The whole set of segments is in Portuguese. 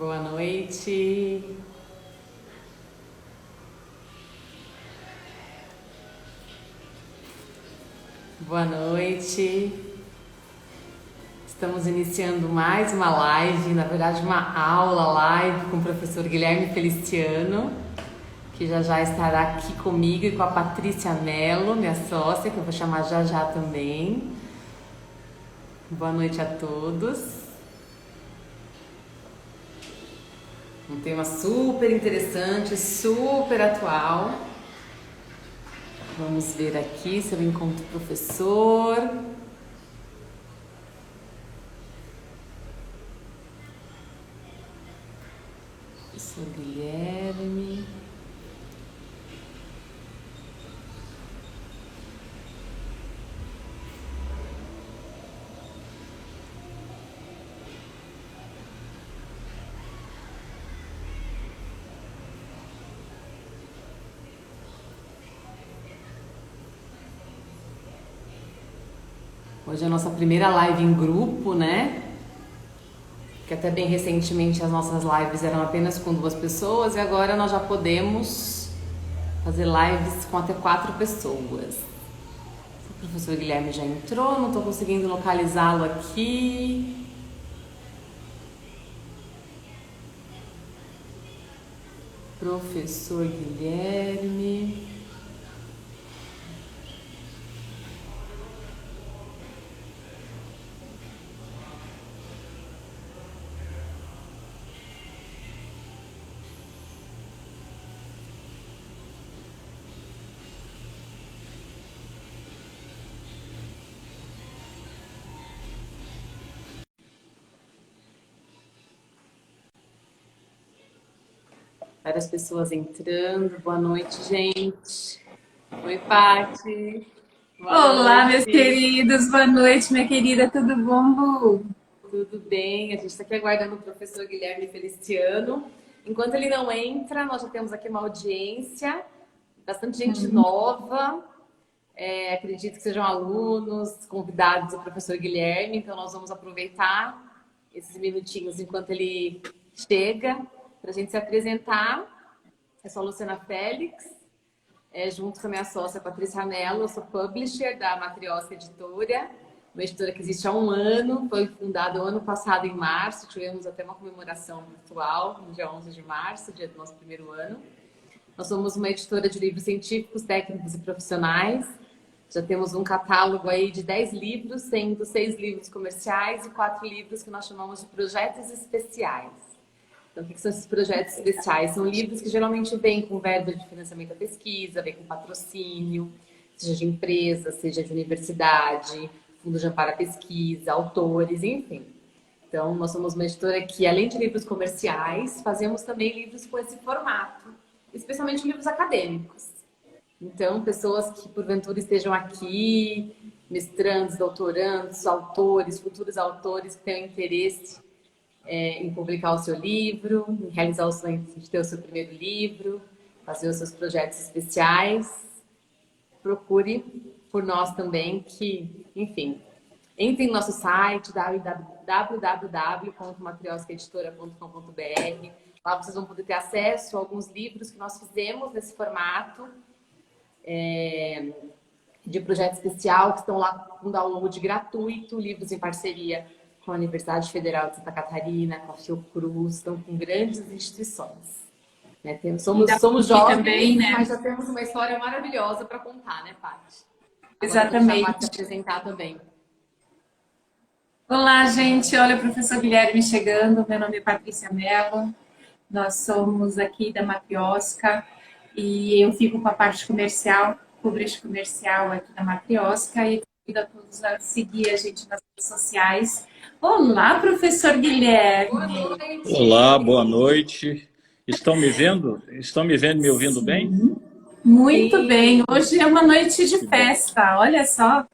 Boa noite. Boa noite. Estamos iniciando mais uma live, na verdade uma aula live com o professor Guilherme Feliciano, que já estará aqui comigo e com a Patrícia Mello, minha sócia, que eu vou chamar já também. Boa noite a todos. Um tema super interessante, super atual. Vamos ver aqui se eu encontro o professor. Professor Guilherme. Hoje é a nossa primeira live em grupo, né? Que até bem recentemente as nossas lives eram apenas com 2 pessoas e agora nós já podemos fazer lives com até 4 pessoas. O professor Guilherme já entrou, não estou conseguindo localizá-lo aqui. Professor Guilherme. Várias pessoas entrando. Boa noite, gente. Oi, Paty. Olá, meus queridos. Boa noite, minha querida. Tudo bom, Bu? Tudo bem? A gente está aqui aguardando o professor Guilherme Feliciano. Enquanto ele não entra, nós já temos aqui uma audiência, bastante gente nova. Acredito que sejam alunos, convidados do professor Guilherme. Então, nós vamos aproveitar esses minutinhos enquanto ele chega para a gente se apresentar. Eu sou a Luciana Félix, junto com a minha sócia Patrícia Mello. Eu sou publisher da Matrioska Editora, uma editora que existe há 1 ano, foi fundada o ano passado em março, tivemos até uma comemoração virtual no dia 11 de março, dia do nosso primeiro ano. Nós somos uma editora de livros científicos, técnicos e profissionais. Já temos um catálogo aí de 10 livros, sendo 6 livros comerciais e 4 livros que nós chamamos de projetos especiais. Então, o que são esses projetos especiais? São livros que geralmente vêm com verba de financiamento à pesquisa, vêm com patrocínio, seja de empresa, seja de universidade, fundo de amparo à pesquisa, autores, enfim. Então, nós somos uma editora que, além de livros comerciais, fazemos também livros com esse formato, especialmente livros acadêmicos. Então, pessoas que, porventura, estejam aqui, mestrandos, doutorandos, autores, futuros autores que tenham interesse em publicar o seu livro, em realizar o sonho de ter o seu primeiro livro, fazer os seus projetos especiais. Procure por nós também, que, enfim, entre em nosso site www.matrioskaeditora.com.br. Lá vocês vão poder ter acesso a alguns livros que nós fizemos nesse formato de projeto especial, que estão lá com download gratuito, livros em parceria com a Universidade Federal de Santa Catarina, com a Fiocruz, estão com grandes instituições. Né? Somos jovens, também, né? Mas já temos uma história maravilhosa para contar, né, Paty? Exatamente. Vou te apresentar também. Olá, gente. Olha o professor Guilherme chegando. Meu nome é Patrícia Mello. Nós somos aqui da Matrioska e eu fico com a parte comercial, publish comercial aqui da Matrioska, e convido a todos a seguir a gente nas redes sociais. Olá, professor Guilherme. Boa noite. Olá, boa noite. Estão me vendo? Estão me vendo e me ouvindo bem? Muito bem. Hoje é uma noite de festa, olha só.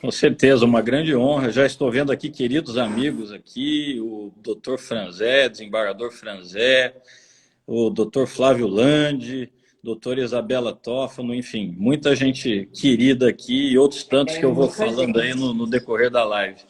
Com certeza, uma grande honra. Já estou vendo aqui queridos amigos aqui, o Dr. Franzé, desembargador Franzé, o Dr. Flávio Landi, doutora Isabela Toffano, enfim, muita gente querida aqui e outros tantos que eu vou falando aí no decorrer da live.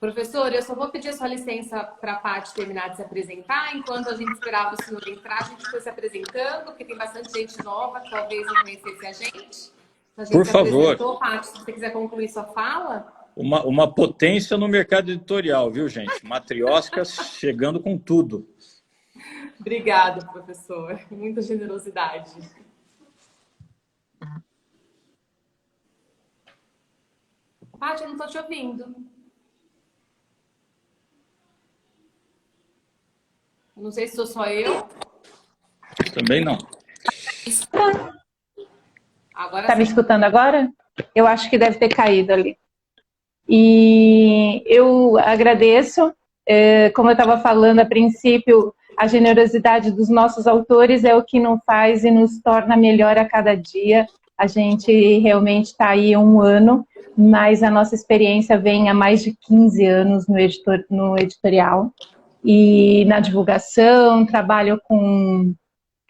Professor, eu só vou pedir a sua licença para a Paty terminar de se apresentar. Enquanto a gente esperava o senhor entrar, a gente foi se apresentando, porque tem bastante gente nova que talvez não conhecesse a gente. A gente Por se favor. apresentou. Paty, se você quiser concluir sua fala. Uma potência no mercado editorial, viu, gente? Matrioscas chegando com tudo. Obrigada, professor. Muita generosidade. Paty, eu não estou te ouvindo. Não sei se sou só eu. Também não. Agora Tá me escutando agora? Eu acho que deve ter caído ali. E eu agradeço, como eu estava falando a princípio, a generosidade dos nossos autores é o que nos faz e nos torna melhor a cada dia. A gente realmente está aí há um ano, mas a nossa experiência vem há mais de 15 anos no editorial e na divulgação, trabalho com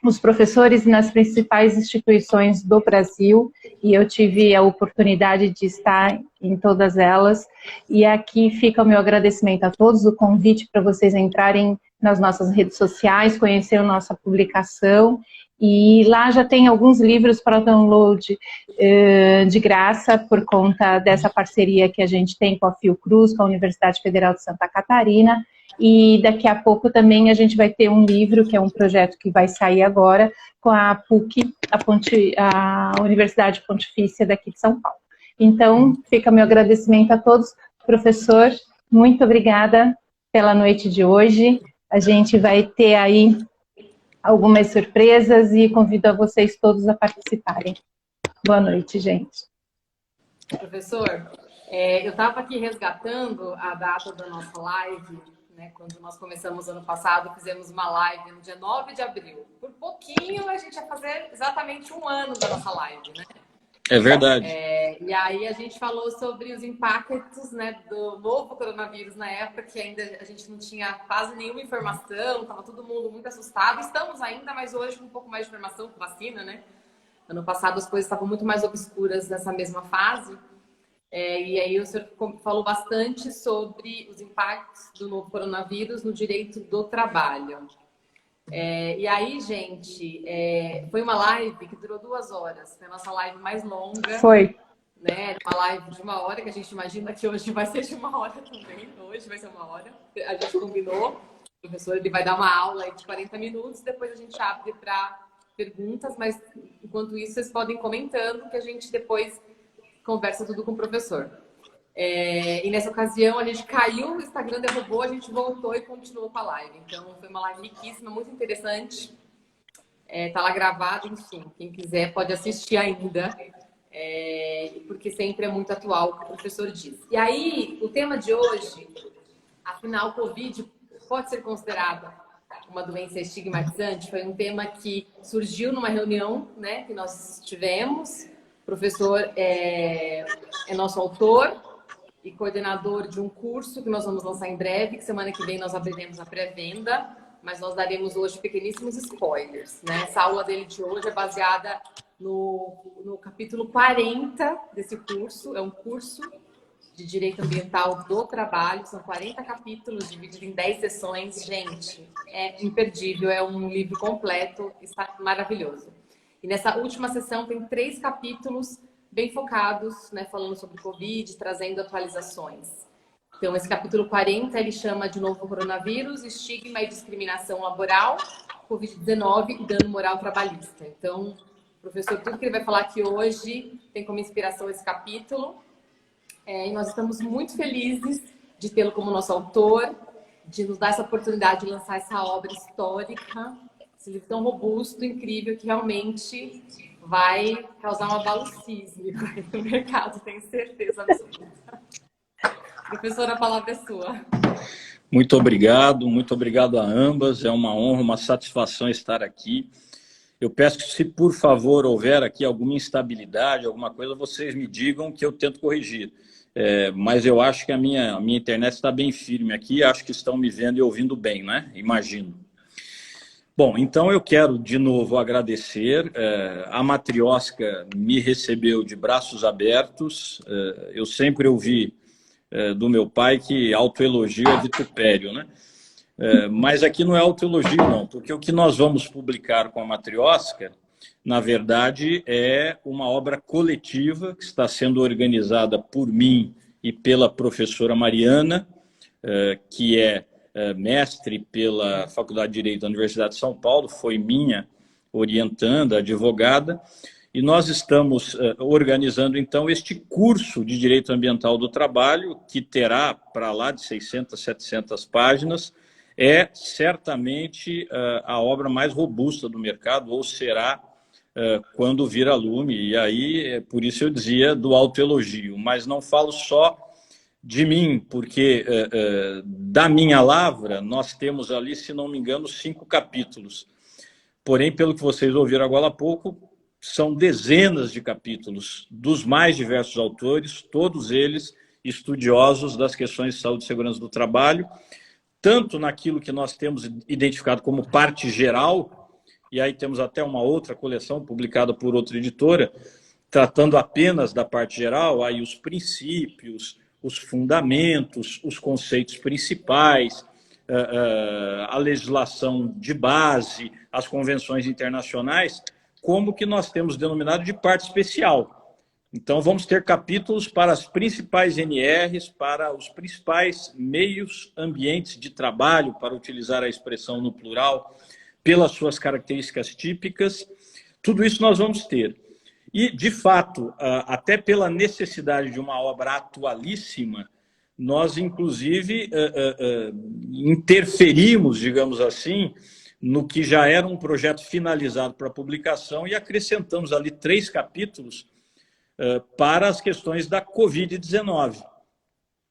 os professores nas principais instituições do Brasil, e eu tive a oportunidade de estar em todas elas, e aqui fica o meu agradecimento a todos, o convite para vocês entrarem nas nossas redes sociais, conhecer a nossa publicação, e lá já tem alguns livros para download de graça, por conta dessa parceria que a gente tem com a Fiocruz, com a Universidade Federal de Santa Catarina, e daqui a pouco também a gente vai ter um livro, que é um projeto que vai sair agora, com a PUC, a Universidade Pontifícia daqui de São Paulo. Então, fica meu agradecimento a todos. Professor, muito obrigada pela noite de hoje. A gente vai ter aí algumas surpresas e convido a vocês todos a participarem. Boa noite, gente. Professor, eu estava aqui resgatando a data da nossa live, né, quando nós começamos ano passado, fizemos uma live no dia 9 de abril. Por pouquinho a gente ia fazer exatamente um ano da nossa live, né? É verdade. E aí a gente falou sobre os impactos, né, do novo coronavírus na época, que ainda a gente não tinha quase nenhuma informação, estava todo mundo muito assustado. Estamos ainda, mas hoje com um pouco mais de informação com vacina, né? Ano passado as coisas estavam muito mais obscuras nessa mesma fase. E aí o senhor falou bastante sobre os impactos do novo coronavírus no direito do trabalho. E aí, gente, foi uma live que durou 2 horas. Foi a nossa live mais longa. Foi. Né? Uma live de 1 hora, que a gente imagina que hoje vai ser de 1 hora também. Hoje vai ser 1 hora. A gente combinou. O professor ele vai dar uma aula aí de 40 minutos. Depois a gente abre para perguntas. Mas, enquanto isso, vocês podem ir comentando que a gente depois conversa tudo com o professor. E nessa ocasião a gente caiu, o Instagram derrubou, a gente voltou e continuou com a live. Então foi uma live riquíssima, muito interessante. Tá lá gravado, enfim, quem quiser pode assistir ainda, porque sempre é muito atual o que o professor diz. E aí, o tema de hoje, afinal, o Covid pode ser considerada uma doença estigmatizante? Foi um tema que surgiu numa reunião, né, que nós tivemos. O professor é nosso autor e coordenador de um curso que nós vamos lançar em breve, que semana que vem nós abriremos a pré-venda, mas nós daremos hoje pequeníssimos spoilers, né? Essa aula dele de hoje é baseada no capítulo 40 desse curso. É um curso de Direito Ambiental do Trabalho, são 40 capítulos divididos em 10 sessões. Gente, é imperdível, é um livro completo, está maravilhoso. E nessa última sessão tem 3 capítulos bem focados, né, falando sobre Covid, trazendo atualizações. Então, esse capítulo 40, ele chama de novo coronavírus, estigma e discriminação laboral, Covid-19 e dano moral trabalhista. Então, professor, tudo que ele vai falar aqui hoje tem como inspiração esse capítulo. E nós estamos muito felizes de tê-lo como nosso autor, de nos dar essa oportunidade de lançar essa obra histórica, esse livro tão robusto, incrível, que realmente vai causar um abalo sísmico no mercado, tenho certeza absoluta. Professora, a palavra é sua. Muito obrigado a ambas. É uma honra, uma satisfação estar aqui. Eu peço que, se por favor houver aqui alguma instabilidade, alguma coisa, vocês me digam que eu tento corrigir. Mas eu acho que a minha internet está bem firme aqui, acho que estão me vendo e ouvindo bem, né? Imagino. Bom, então eu quero de novo agradecer. A Matriosca me recebeu de braços abertos. Eu sempre ouvi do meu pai que autoelogio é vitupério, né? Mas aqui não é autoelogio, não, porque o que nós vamos publicar com a Matriosca, na verdade, é uma obra coletiva que está sendo organizada por mim e pela professora Mariana, que é mestre pela Faculdade de Direito da Universidade de São Paulo, foi minha orientanda, advogada, e nós estamos organizando, então, este curso de Direito Ambiental do Trabalho, que terá para lá de 600, 700 páginas, é certamente a obra mais robusta do mercado, ou será quando vir a lume, e aí, por isso eu dizia do autoelogio, mas não falo só de mim, porque da minha lavra nós temos ali, se não me engano, 5 capítulos. Porém, pelo que vocês ouviram agora há pouco, são dezenas de capítulos dos mais diversos autores, todos eles estudiosos das questões de saúde e segurança do trabalho, tanto naquilo que nós temos identificado como parte geral, e aí temos até uma outra coleção publicada por outra editora, tratando apenas da parte geral, aí os princípios, os fundamentos, os conceitos principais, a legislação de base, as convenções internacionais, como que nós temos denominado de parte especial. Então, vamos ter capítulos para as principais NRs, para os principais meios ambientes de trabalho, para utilizar a expressão no plural, pelas suas características típicas. Tudo isso nós vamos ter. E, de fato, até pela necessidade de uma obra atualíssima, nós, inclusive, interferimos, digamos assim, no que já era um projeto finalizado para publicação e acrescentamos ali 3 capítulos para as questões da Covid-19.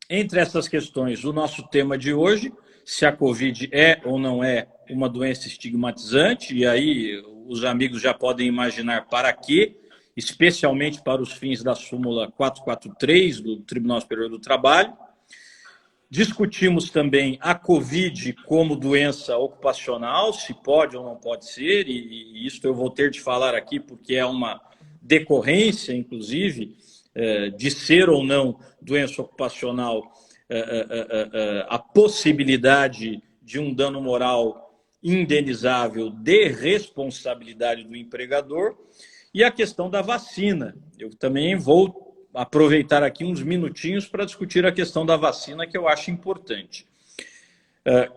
Entre essas questões, o nosso tema de hoje, se a Covid é ou não é uma doença estigmatizante, e aí os amigos já podem imaginar para quê, especialmente para os fins da súmula 443 do Tribunal Superior do Trabalho. Discutimos também a Covid como doença ocupacional, se pode ou não pode ser, e isso eu vou ter de falar aqui porque é uma decorrência, inclusive, de ser ou não doença ocupacional, a possibilidade de um dano moral indenizável de responsabilidade do empregador, e a questão da vacina. Eu também vou aproveitar aqui uns minutinhos para discutir a questão da vacina, que eu acho importante.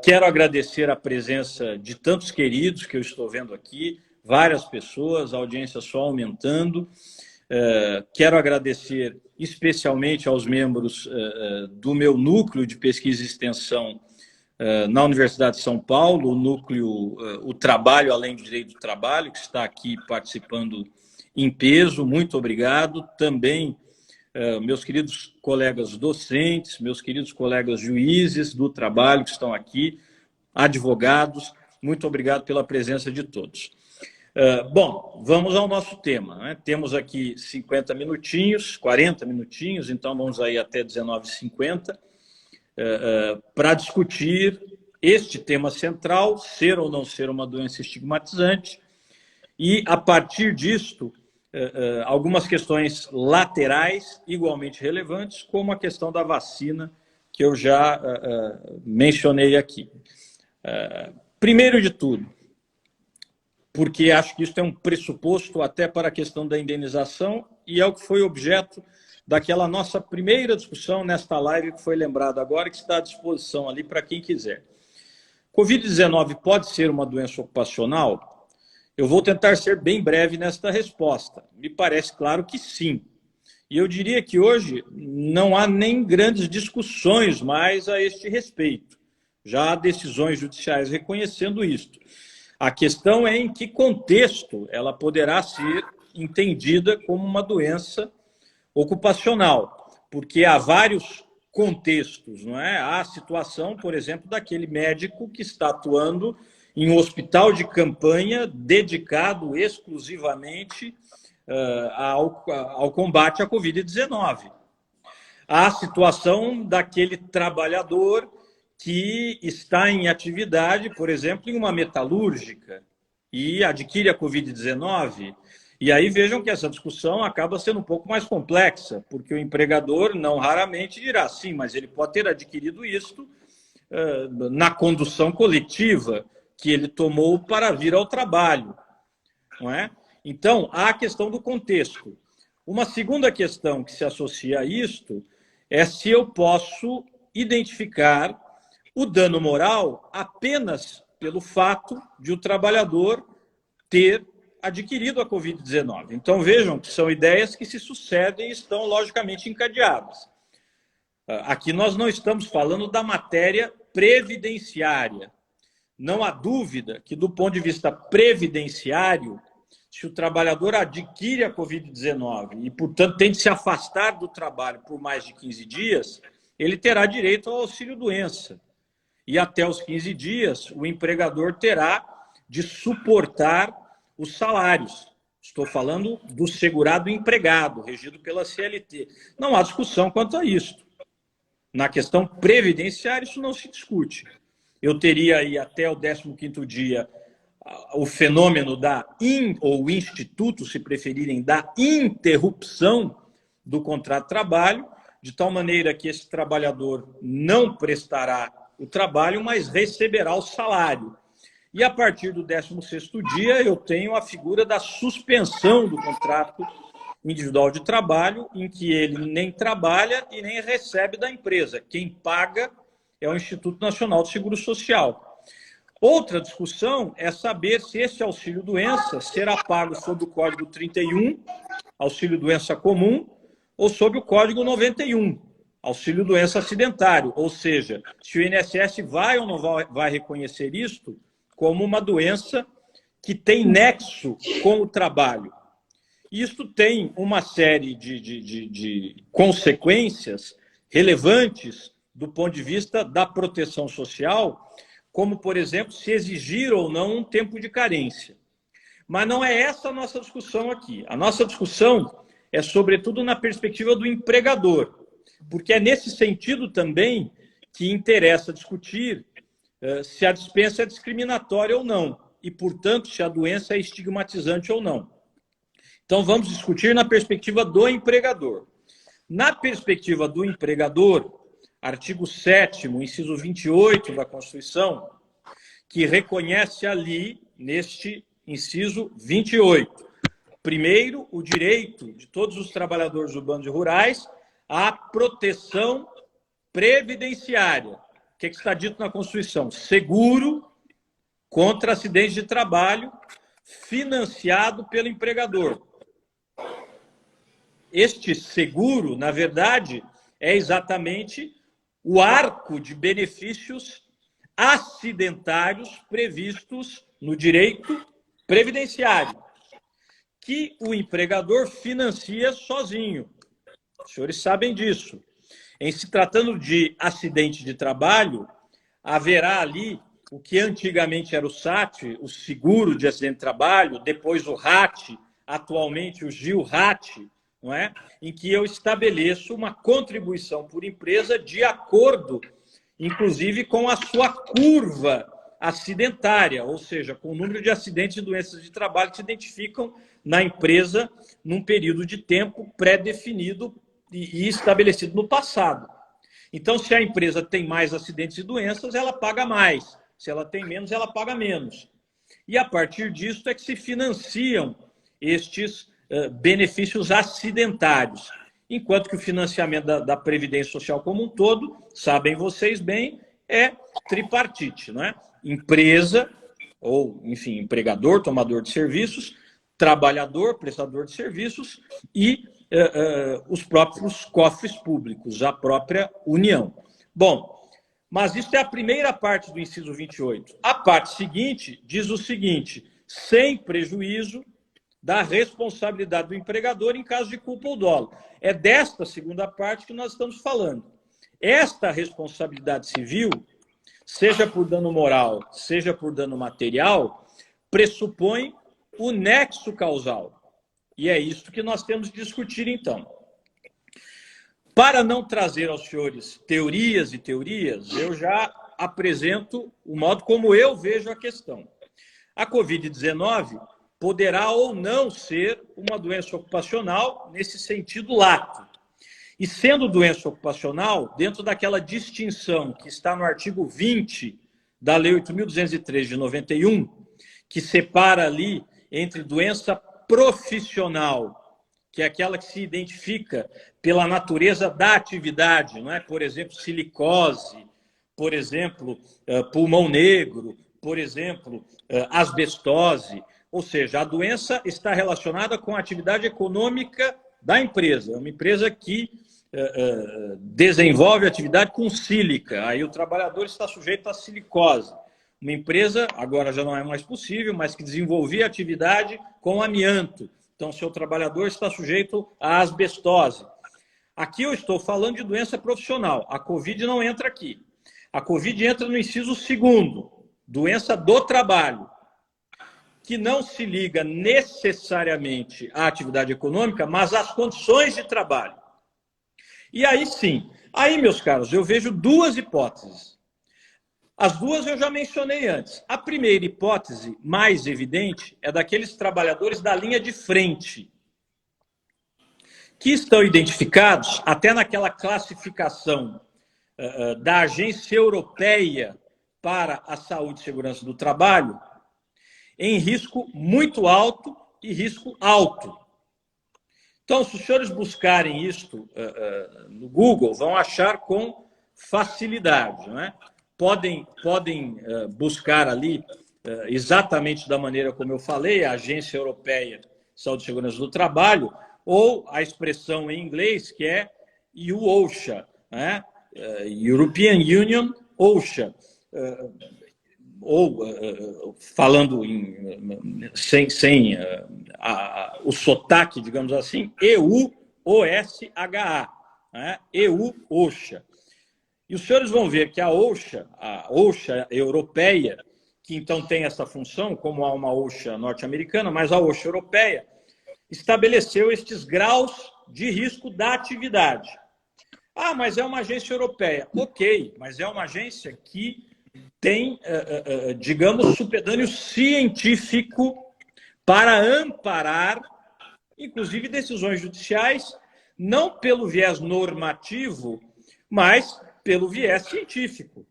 Quero agradecer a presença de tantos queridos que eu estou vendo aqui, várias pessoas, a audiência só aumentando. Quero agradecer especialmente aos membros do meu núcleo de pesquisa e extensão na Universidade de São Paulo, o núcleo O Trabalho Além do Direito do Trabalho, que está aqui participando em peso. Muito obrigado. Também meus queridos colegas docentes, meus queridos colegas juízes do trabalho que estão aqui, advogados, muito obrigado pela presença de todos. Bom, vamos ao nosso tema, né? Temos aqui 50 minutinhos, 40 minutinhos, então vamos aí até 19h50, para discutir este tema central, ser ou não ser uma doença estigmatizante, e a partir disto, algumas questões laterais igualmente relevantes, como a questão da vacina, que eu já mencionei aqui. Primeiro de tudo, porque acho que isso é um pressuposto até para a questão da indenização, e é o que foi objeto daquela nossa primeira discussão nesta live, que foi lembrada agora, que está à disposição ali para quem quiser. Covid-19 pode ser uma doença ocupacional? Eu vou tentar ser bem breve nesta resposta. Me parece claro que sim. E eu diria que hoje não há nem grandes discussões mais a este respeito. Já há decisões judiciais reconhecendo isto. A questão é em que contexto ela poderá ser entendida como uma doença ocupacional, porque há vários contextos, não é? Há a situação, por exemplo, daquele médico que está atuando em um hospital de campanha dedicado exclusivamente ao combate à Covid-19. Há a situação daquele trabalhador que está em atividade, por exemplo, em uma metalúrgica e adquire a Covid-19 E aí vejam que essa discussão acaba sendo um pouco mais complexa, porque o empregador não raramente dirá, sim, mas ele pode ter adquirido isto na condução coletiva que ele tomou para vir ao trabalho, não é? Então, há a questão do contexto. Uma segunda questão que se associa a isto é se eu posso identificar o dano moral apenas pelo fato de o trabalhador ter adquirido a Covid-19. Então, vejam que são ideias que se sucedem e estão logicamente encadeadas. Aqui nós não estamos falando da matéria previdenciária. Não há dúvida que, do ponto de vista previdenciário, se o trabalhador adquire a Covid-19 e, portanto, tem de se afastar do trabalho por mais de 15 dias, ele terá direito ao auxílio-doença. E até os 15 dias, o empregador terá de suportar os salários. Estou falando do segurado empregado, regido pela CLT. Não há discussão quanto a isso. Na questão previdenciária, isso não se discute. Eu teria aí até o 15º dia o fenômeno ou o instituto, se preferirem, da interrupção do contrato de trabalho, de tal maneira que esse trabalhador não prestará o trabalho, mas receberá o salário. E a partir do 16º dia, eu tenho a figura da suspensão do contrato individual de trabalho, em que ele nem trabalha e nem recebe da empresa. Quem paga é o Instituto Nacional de Seguro Social. Outra discussão é saber se esse auxílio-doença será pago sob o Código 31, auxílio-doença comum, ou sob o Código 91, auxílio-doença acidentário. Ou seja, se o INSS vai ou não vai reconhecer isto como uma doença que tem nexo com o trabalho. Isto tem uma série de consequências relevantes do ponto de vista da proteção social, como, por exemplo, se exigir ou não um tempo de carência. Mas não é essa a nossa discussão aqui. A nossa discussão é, sobretudo, na perspectiva do empregador, porque é nesse sentido também que interessa discutir se a dispensa é discriminatória ou não, e, portanto, se a doença é estigmatizante ou não. Então, vamos discutir na perspectiva do empregador. Na perspectiva do empregador, artigo 7º, inciso 28 da Constituição, que reconhece ali, neste inciso 28, primeiro, o direito de todos os trabalhadores urbanos e rurais à proteção previdenciária. O que está dito na Constituição? Seguro contra acidentes de trabalho financiado pelo empregador. Este seguro, na verdade, é exatamente o arco de benefícios acidentários previstos no direito previdenciário, que o empregador financia sozinho. Os senhores sabem disso. Em se tratando de acidente de trabalho, haverá ali o que antigamente era o SAT, o seguro de acidente de trabalho, depois o RAT, atualmente o GIL-RAT, não é? Em que eu estabeleço uma contribuição por empresa de acordo, inclusive, com a sua curva acidentária, ou seja, com o número de acidentes e doenças de trabalho que se identificam na empresa num período de tempo pré-definido e estabelecido no passado. Então, se a empresa tem mais acidentes e doenças, ela paga mais. Se ela tem menos, ela paga menos. E, a partir disso, é que se financiam estes benefícios acidentários. Enquanto que o financiamento da Previdência Social como um todo, sabem vocês bem, é tripartite, não é? Empresa, ou, enfim, empregador, tomador de serviços, trabalhador, prestador de serviços e os próprios cofres públicos, a própria União. Bom, mas isso é a primeira parte do inciso 28. A parte seguinte diz o seguinte: sem prejuízo da responsabilidade do empregador em caso de culpa ou dolo. É desta segunda parte que nós estamos falando. Esta responsabilidade civil, seja por dano moral, seja por dano material, pressupõe o nexo causal. E é isso que nós temos de discutir, então. Para não trazer aos senhores teorias e teorias, eu já apresento o modo como eu vejo a questão. A Covid-19 poderá ou não ser uma doença ocupacional nesse sentido lato. E sendo doença ocupacional, dentro daquela distinção que está no artigo 20 da Lei 8.203 de 91, que separa ali entre doença profissional, que é aquela que se identifica pela natureza da atividade, não é? Por exemplo, silicose, por exemplo, pulmão negro, por exemplo, asbestose. Ou seja, a doença está relacionada com a atividade econômica da empresa. É uma empresa que desenvolve atividade com sílica. Aí o trabalhador está sujeito à silicose. Uma empresa, agora já não é mais possível, mas que desenvolvia atividade com amianto. Então, seu trabalhador está sujeito à asbestose. Aqui eu estou falando de doença profissional. A Covid não entra aqui. A Covid entra no inciso 2º, doença do trabalho, que não se liga necessariamente à atividade econômica, mas às condições de trabalho. E aí sim, aí, meus caros, eu vejo duas hipóteses. As duas eu já mencionei antes. A primeira hipótese, mais evidente, é daqueles trabalhadores da linha de frente, que estão identificados até naquela classificação da Agência Europeia para a Saúde e Segurança do Trabalho, em risco muito alto e risco alto. Então, se os senhores buscarem isto no Google, vão achar com facilidade, não é? Podem buscar ali exatamente da maneira como eu falei, a Agência Europeia de Saúde e Segurança do Trabalho, ou a expressão em inglês que é EUOSHA, né? European Union OSHA, ou falando sem o sotaque, digamos assim, EUOSHA, né? EUOSHA. E os senhores vão ver que a OSHA europeia, que então tem essa função, como há uma OSHA norte-americana, mas a OSHA europeia estabeleceu estes graus de risco da atividade. Ah, mas é uma agência europeia. Ok, mas é uma agência que tem, digamos, supedâneo científico para amparar, inclusive, decisões judiciais, não pelo viés normativo, mas pelo viés científico.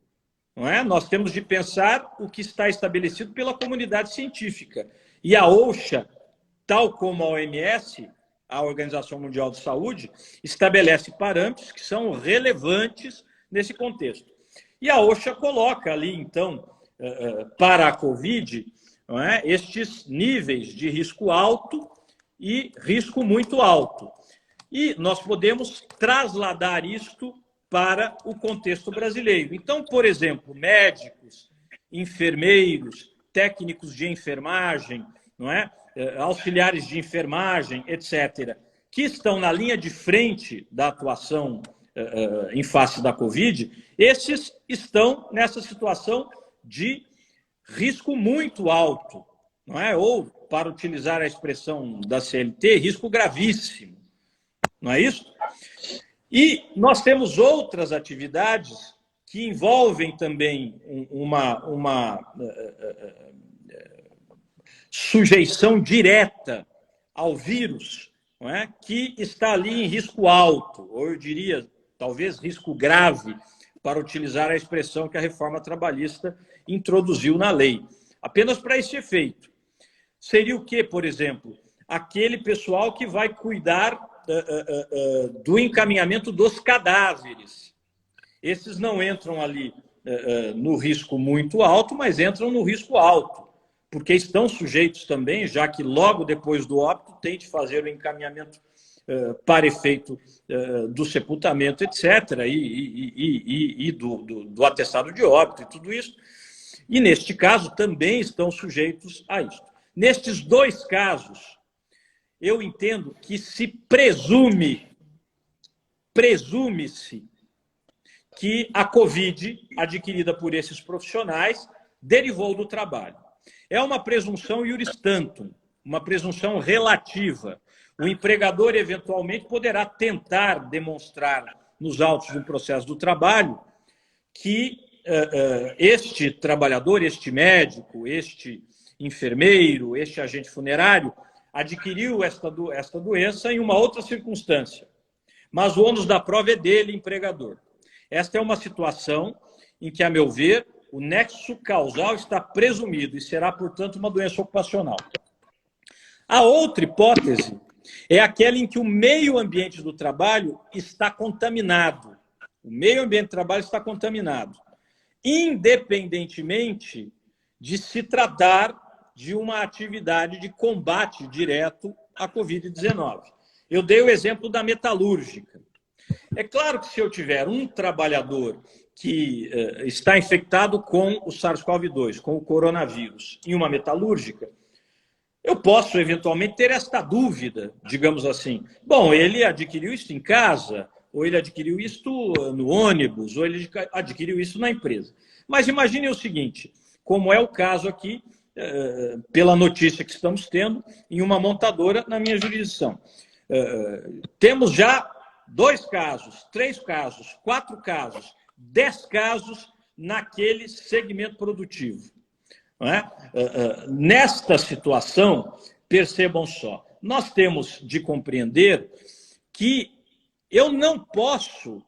Não é? Nós temos de pensar o que está estabelecido pela comunidade científica. E a OSHA, tal como a OMS, a Organização Mundial de Saúde, estabelece parâmetros que são relevantes nesse contexto. E a OSHA coloca ali, então, para a Covid, não é, estes níveis de risco alto e risco muito alto. E nós podemos trasladar isto para o contexto brasileiro. Então, por exemplo, médicos, enfermeiros, técnicos de enfermagem, não é? Auxiliares de enfermagem, etc., que estão na linha de frente da atuação em face da Covid, esses estão nessa situação de risco muito alto, não é? Ou, para utilizar a expressão da CLT, risco gravíssimo, não é isso? E nós temos outras atividades que envolvem também uma sujeição direta ao vírus, não é? Que está ali em risco alto, ou eu diria, talvez risco grave, para utilizar a expressão que a reforma trabalhista introduziu na lei. Apenas para esse efeito. Seria o quê, por exemplo? Aquele pessoal que vai cuidar do encaminhamento dos cadáveres. Esses não entram ali no risco muito alto, mas entram no risco alto, porque estão sujeitos também, já que logo depois do óbito tem de fazer o encaminhamento para efeito do sepultamento, etc., e do atestado de óbito e tudo isso. E, neste caso, também estão sujeitos a isso. Nestes dois casos, eu entendo que se presume-se que a Covid, adquirida por esses profissionais, derivou do trabalho. É uma presunção iuris tantum, uma presunção relativa. O empregador, eventualmente, poderá tentar demonstrar nos autos do processo do trabalho que este trabalhador, este médico, este enfermeiro, este agente funerário, adquiriu esta doença em uma outra circunstância. Mas o ônus da prova é dele, empregador. Esta é uma situação em que, a meu ver, o nexo causal está presumido e será, portanto, uma doença ocupacional. A outra hipótese é aquela em que o meio ambiente do trabalho está contaminado. O meio ambiente do trabalho está contaminado, independentemente de se tratar de uma atividade de combate direto à Covid-19. Eu dei o exemplo da metalúrgica. É claro que se eu tiver um trabalhador que está infectado com o SARS-CoV-2, com o coronavírus, em uma metalúrgica, eu posso, eventualmente, ter esta dúvida, digamos assim. Bom, ele adquiriu isso em casa, ou ele adquiriu isso no ônibus, ou ele adquiriu isso na empresa. Mas imagine o seguinte, como é o caso aqui, pela notícia que estamos tendo, em uma montadora na minha jurisdição. Temos já 2 casos, 3 casos, 4 casos, 10 casos naquele segmento produtivo. Não é? Nesta situação, percebam só, nós temos de compreender que eu não posso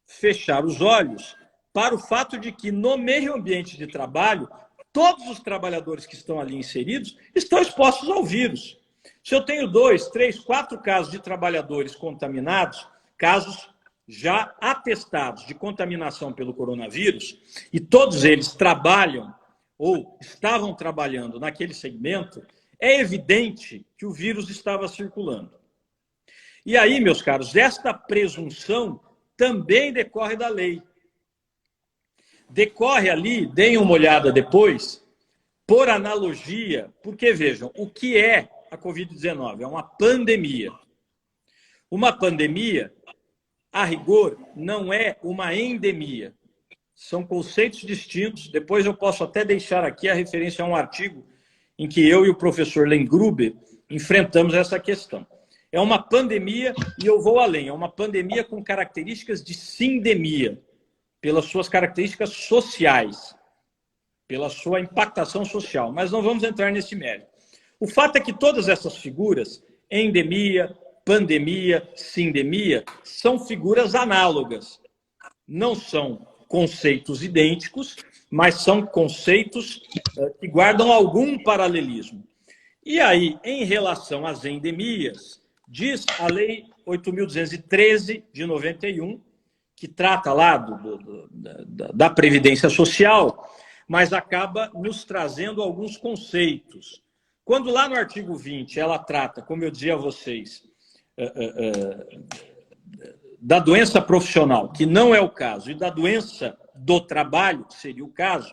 fechar os olhos para o fato de que no meio ambiente de trabalho, todos os trabalhadores que estão ali inseridos estão expostos ao vírus. Se eu tenho 2, 3, 4 casos de trabalhadores contaminados, casos já atestados de contaminação pelo coronavírus, e todos eles trabalham ou estavam trabalhando naquele segmento, é evidente que o vírus estava circulando. E aí, meus caros, esta presunção também decorre da lei. Decorre ali, deem uma olhada depois, por analogia, porque vejam, o que é a Covid-19? É uma pandemia. Uma pandemia, a rigor, não é uma endemia. São conceitos distintos. Depois eu posso até deixar aqui a referência a um artigo em que eu e o professor Len Gruber enfrentamos essa questão. É uma pandemia, e eu vou além, é uma pandemia com características de sindemia, pelas suas características sociais, pela sua impactação social. Mas não vamos entrar nesse mérito. O fato é que todas essas figuras, endemia, pandemia, sindemia, são figuras análogas. Não são conceitos idênticos, mas são conceitos que guardam algum paralelismo. E aí, em relação às endemias, diz a Lei 8.213 de 91, que trata lá da Previdência Social, mas acaba nos trazendo alguns conceitos. Quando lá no artigo 20 ela trata, como eu dizia a vocês, da doença profissional, que não é o caso, e da doença do trabalho, que seria o caso,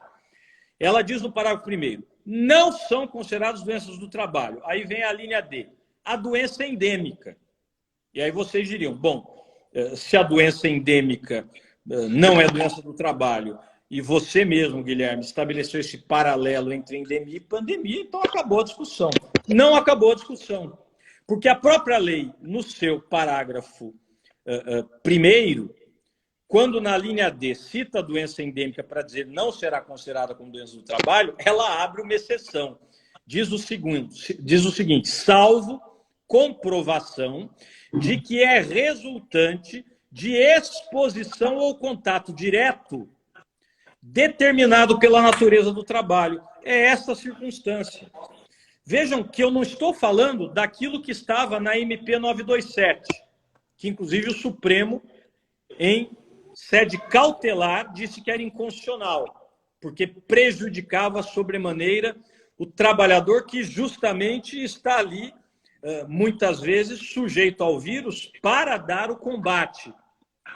ela diz no parágrafo 1º, não são consideradas doenças do trabalho. Aí vem a linha D, a doença endêmica. E aí vocês diriam, bom, se a doença endêmica não é doença do trabalho, e você mesmo, Guilherme, estabeleceu esse paralelo entre endemia e pandemia, então acabou a discussão. Não acabou a discussão, porque a própria lei, no seu parágrafo primeiro, quando na linha D cita a doença endêmica para dizer não será considerada como doença do trabalho, ela abre uma exceção. Diz o seguinte, salvo comprovação de que é resultante de exposição ou contato direto determinado pela natureza do trabalho. É essa circunstância. Vejam que eu não estou falando daquilo que estava na MP 927, que inclusive o Supremo, em sede cautelar, disse que era inconstitucional, porque prejudicava sobremaneira o trabalhador que justamente está ali, muitas vezes, sujeito ao vírus para dar o combate,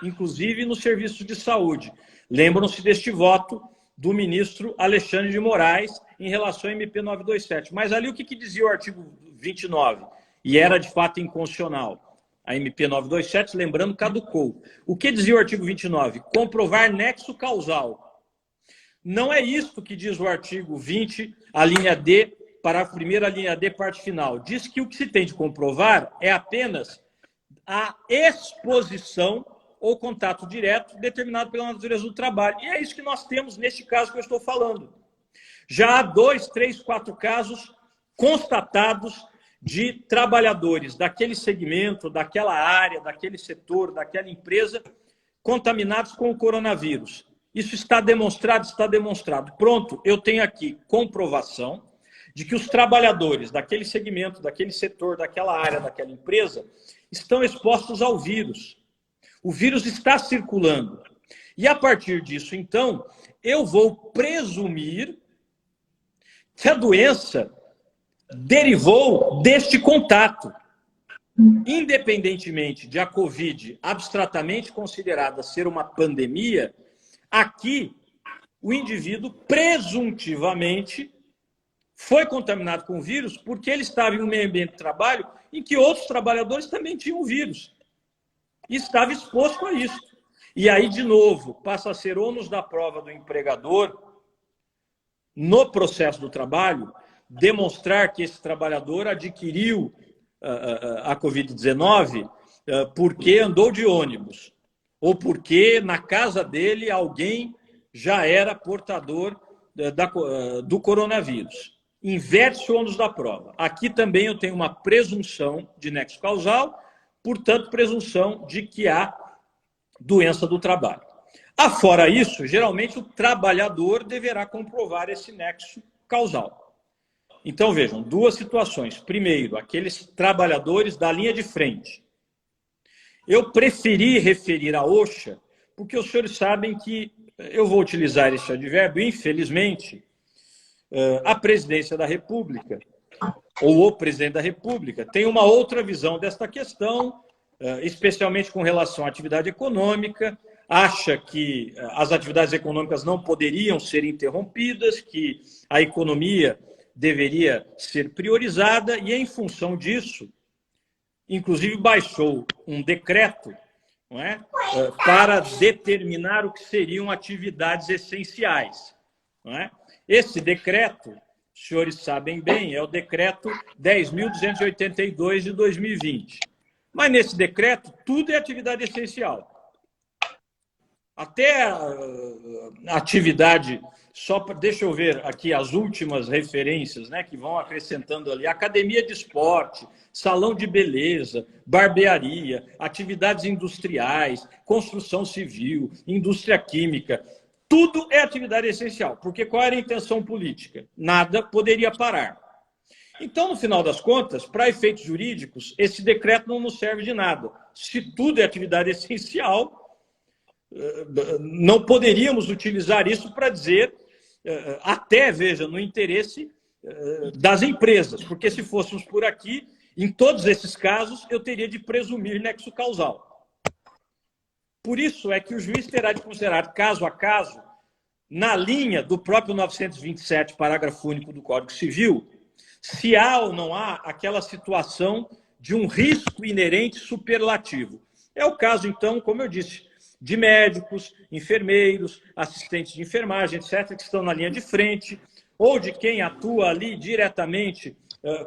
inclusive no serviço de saúde. Lembram-se deste voto do ministro Alexandre de Moraes em relação ao MP 927. Mas ali o que dizia o artigo 29? E era, de fato, inconstitucional. A MP 927, lembrando, caducou. O que dizia o artigo 29? Comprovar nexo causal. Não é isso que diz o artigo 20, a linha D, parágrafo 1º, a linha D, parte final. Diz que o que se tem de comprovar é apenas a exposição ou contato direto determinado pela natureza do trabalho. E é isso que nós temos neste caso que eu estou falando. Já há 2, 3, 4 casos constatados de trabalhadores daquele segmento, daquela área, daquele setor, daquela empresa, contaminados com o coronavírus. Isso está demonstrado? Está demonstrado. Pronto, eu tenho aqui comprovação de que os trabalhadores daquele segmento, daquele setor, daquela área, daquela empresa, estão expostos ao vírus. O vírus está circulando. E a partir disso, então, eu vou presumir que a doença derivou deste contato. Independentemente de a Covid abstratamente considerada ser uma pandemia, aqui o indivíduo presuntivamente foi contaminado com o vírus porque ele estava em um meio ambiente de trabalho em que outros trabalhadores também tinham o vírus. E estava exposto a isso. E aí, de novo, passa a ser ônus da prova do empregador, no processo do trabalho, demonstrar que esse trabalhador adquiriu a Covid-19 porque andou de ônibus, ou porque na casa dele alguém já era portador do coronavírus. Inverte o ônus da prova. Aqui também eu tenho uma presunção de nexo causal, portanto, presunção de que há doença do trabalho. Afora isso, geralmente o trabalhador deverá comprovar esse nexo causal. Então, vejam, duas situações. Primeiro, aqueles trabalhadores da linha de frente. Eu preferi referir a OSHA, porque os senhores sabem que eu vou utilizar esse advérbio, infelizmente, a presidência da República, ou o presidente da República, tem uma outra visão desta questão, especialmente com relação à atividade econômica, acha que as atividades econômicas não poderiam ser interrompidas, que a economia deveria ser priorizada, e em função disso, inclusive baixou um decreto, não é? Para determinar o que seriam atividades essenciais. Não é? Esse decreto, os senhores sabem bem, é o decreto 10.282 de 2020. Mas nesse decreto, tudo é atividade essencial. Até a atividade, deixa eu ver aqui as últimas referências, né, que vão acrescentando ali, academia de esporte, salão de beleza, barbearia, atividades industriais, construção civil, indústria química, tudo é atividade essencial, porque qual era a intenção política? Nada poderia parar. Então, no final das contas, para efeitos jurídicos, esse decreto não nos serve de nada. Se tudo é atividade essencial, não poderíamos utilizar isso para dizer, até, veja, no interesse das empresas, porque se fôssemos por aqui, em todos esses casos, eu teria de presumir nexo causal. Por isso é que o juiz terá de considerar caso a caso, na linha do próprio 927, parágrafo único do Código Civil, se há ou não há aquela situação de um risco inerente superlativo. É o caso, então, como eu disse, de médicos, enfermeiros, assistentes de enfermagem, etc., que estão na linha de frente, ou de quem atua ali diretamente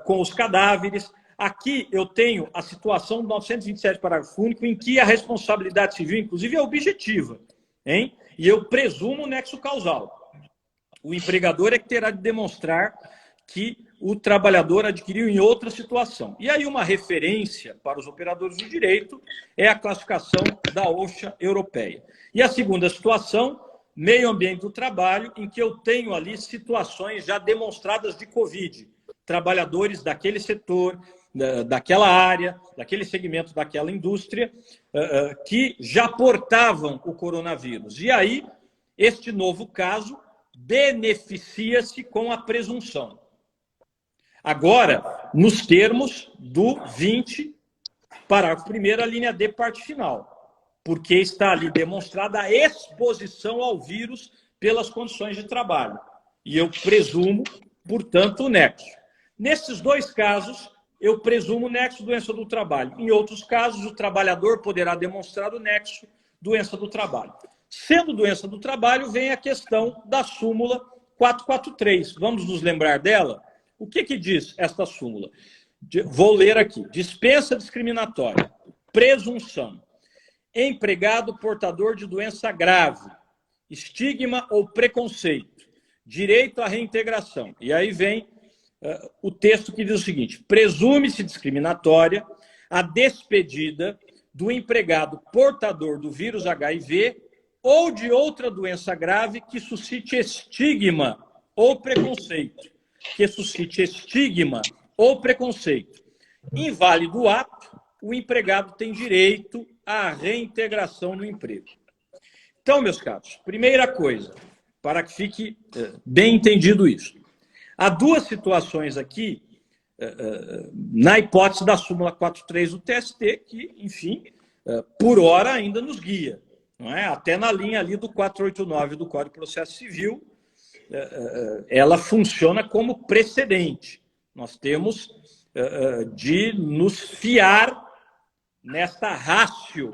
com os cadáveres. Aqui eu tenho a situação do 927, parágrafo único, em que a responsabilidade civil, inclusive, é objetiva, hein? E eu presumo o nexo causal. O empregador é que terá de demonstrar que o trabalhador adquiriu em outra situação. E aí uma referência para os operadores do direito é a classificação da OSHA europeia. E a segunda situação, meio ambiente do trabalho, em que eu tenho ali situações já demonstradas de Covid. Trabalhadores daquele setor, daquela área, daquele segmento, daquela indústria, que já portavam o coronavírus. E aí, este novo caso beneficia-se com a presunção. Agora, nos termos do 20, parágrafo 1º, a linha D, parte final, porque está ali demonstrada a exposição ao vírus pelas condições de trabalho. E eu presumo, portanto, o nexo. Nesses dois casos, eu presumo o nexo doença do trabalho. Em outros casos, o trabalhador poderá demonstrar o nexo doença do trabalho. Sendo doença do trabalho, vem a questão da súmula 443. Vamos nos lembrar dela? O que diz esta súmula? Vou ler aqui. Dispensa discriminatória. Presunção. Empregado portador de doença grave. Estigma ou preconceito. direito à reintegração. E aí vem o texto que diz o seguinte: presume-se discriminatória a despedida do empregado portador do vírus HIV ou de outra doença grave que suscite estigma ou preconceito. Inválido o ato, o empregado tem direito à reintegração no emprego. Então, meus caros, primeira coisa, para que fique bem entendido isso. Há duas situações aqui, na hipótese da súmula 43 do TST, que, enfim, por hora ainda nos guia. Não é? Até na linha ali do 489 do Código de Processo Civil, ela funciona como precedente. Nós temos de nos fiar nesta ratio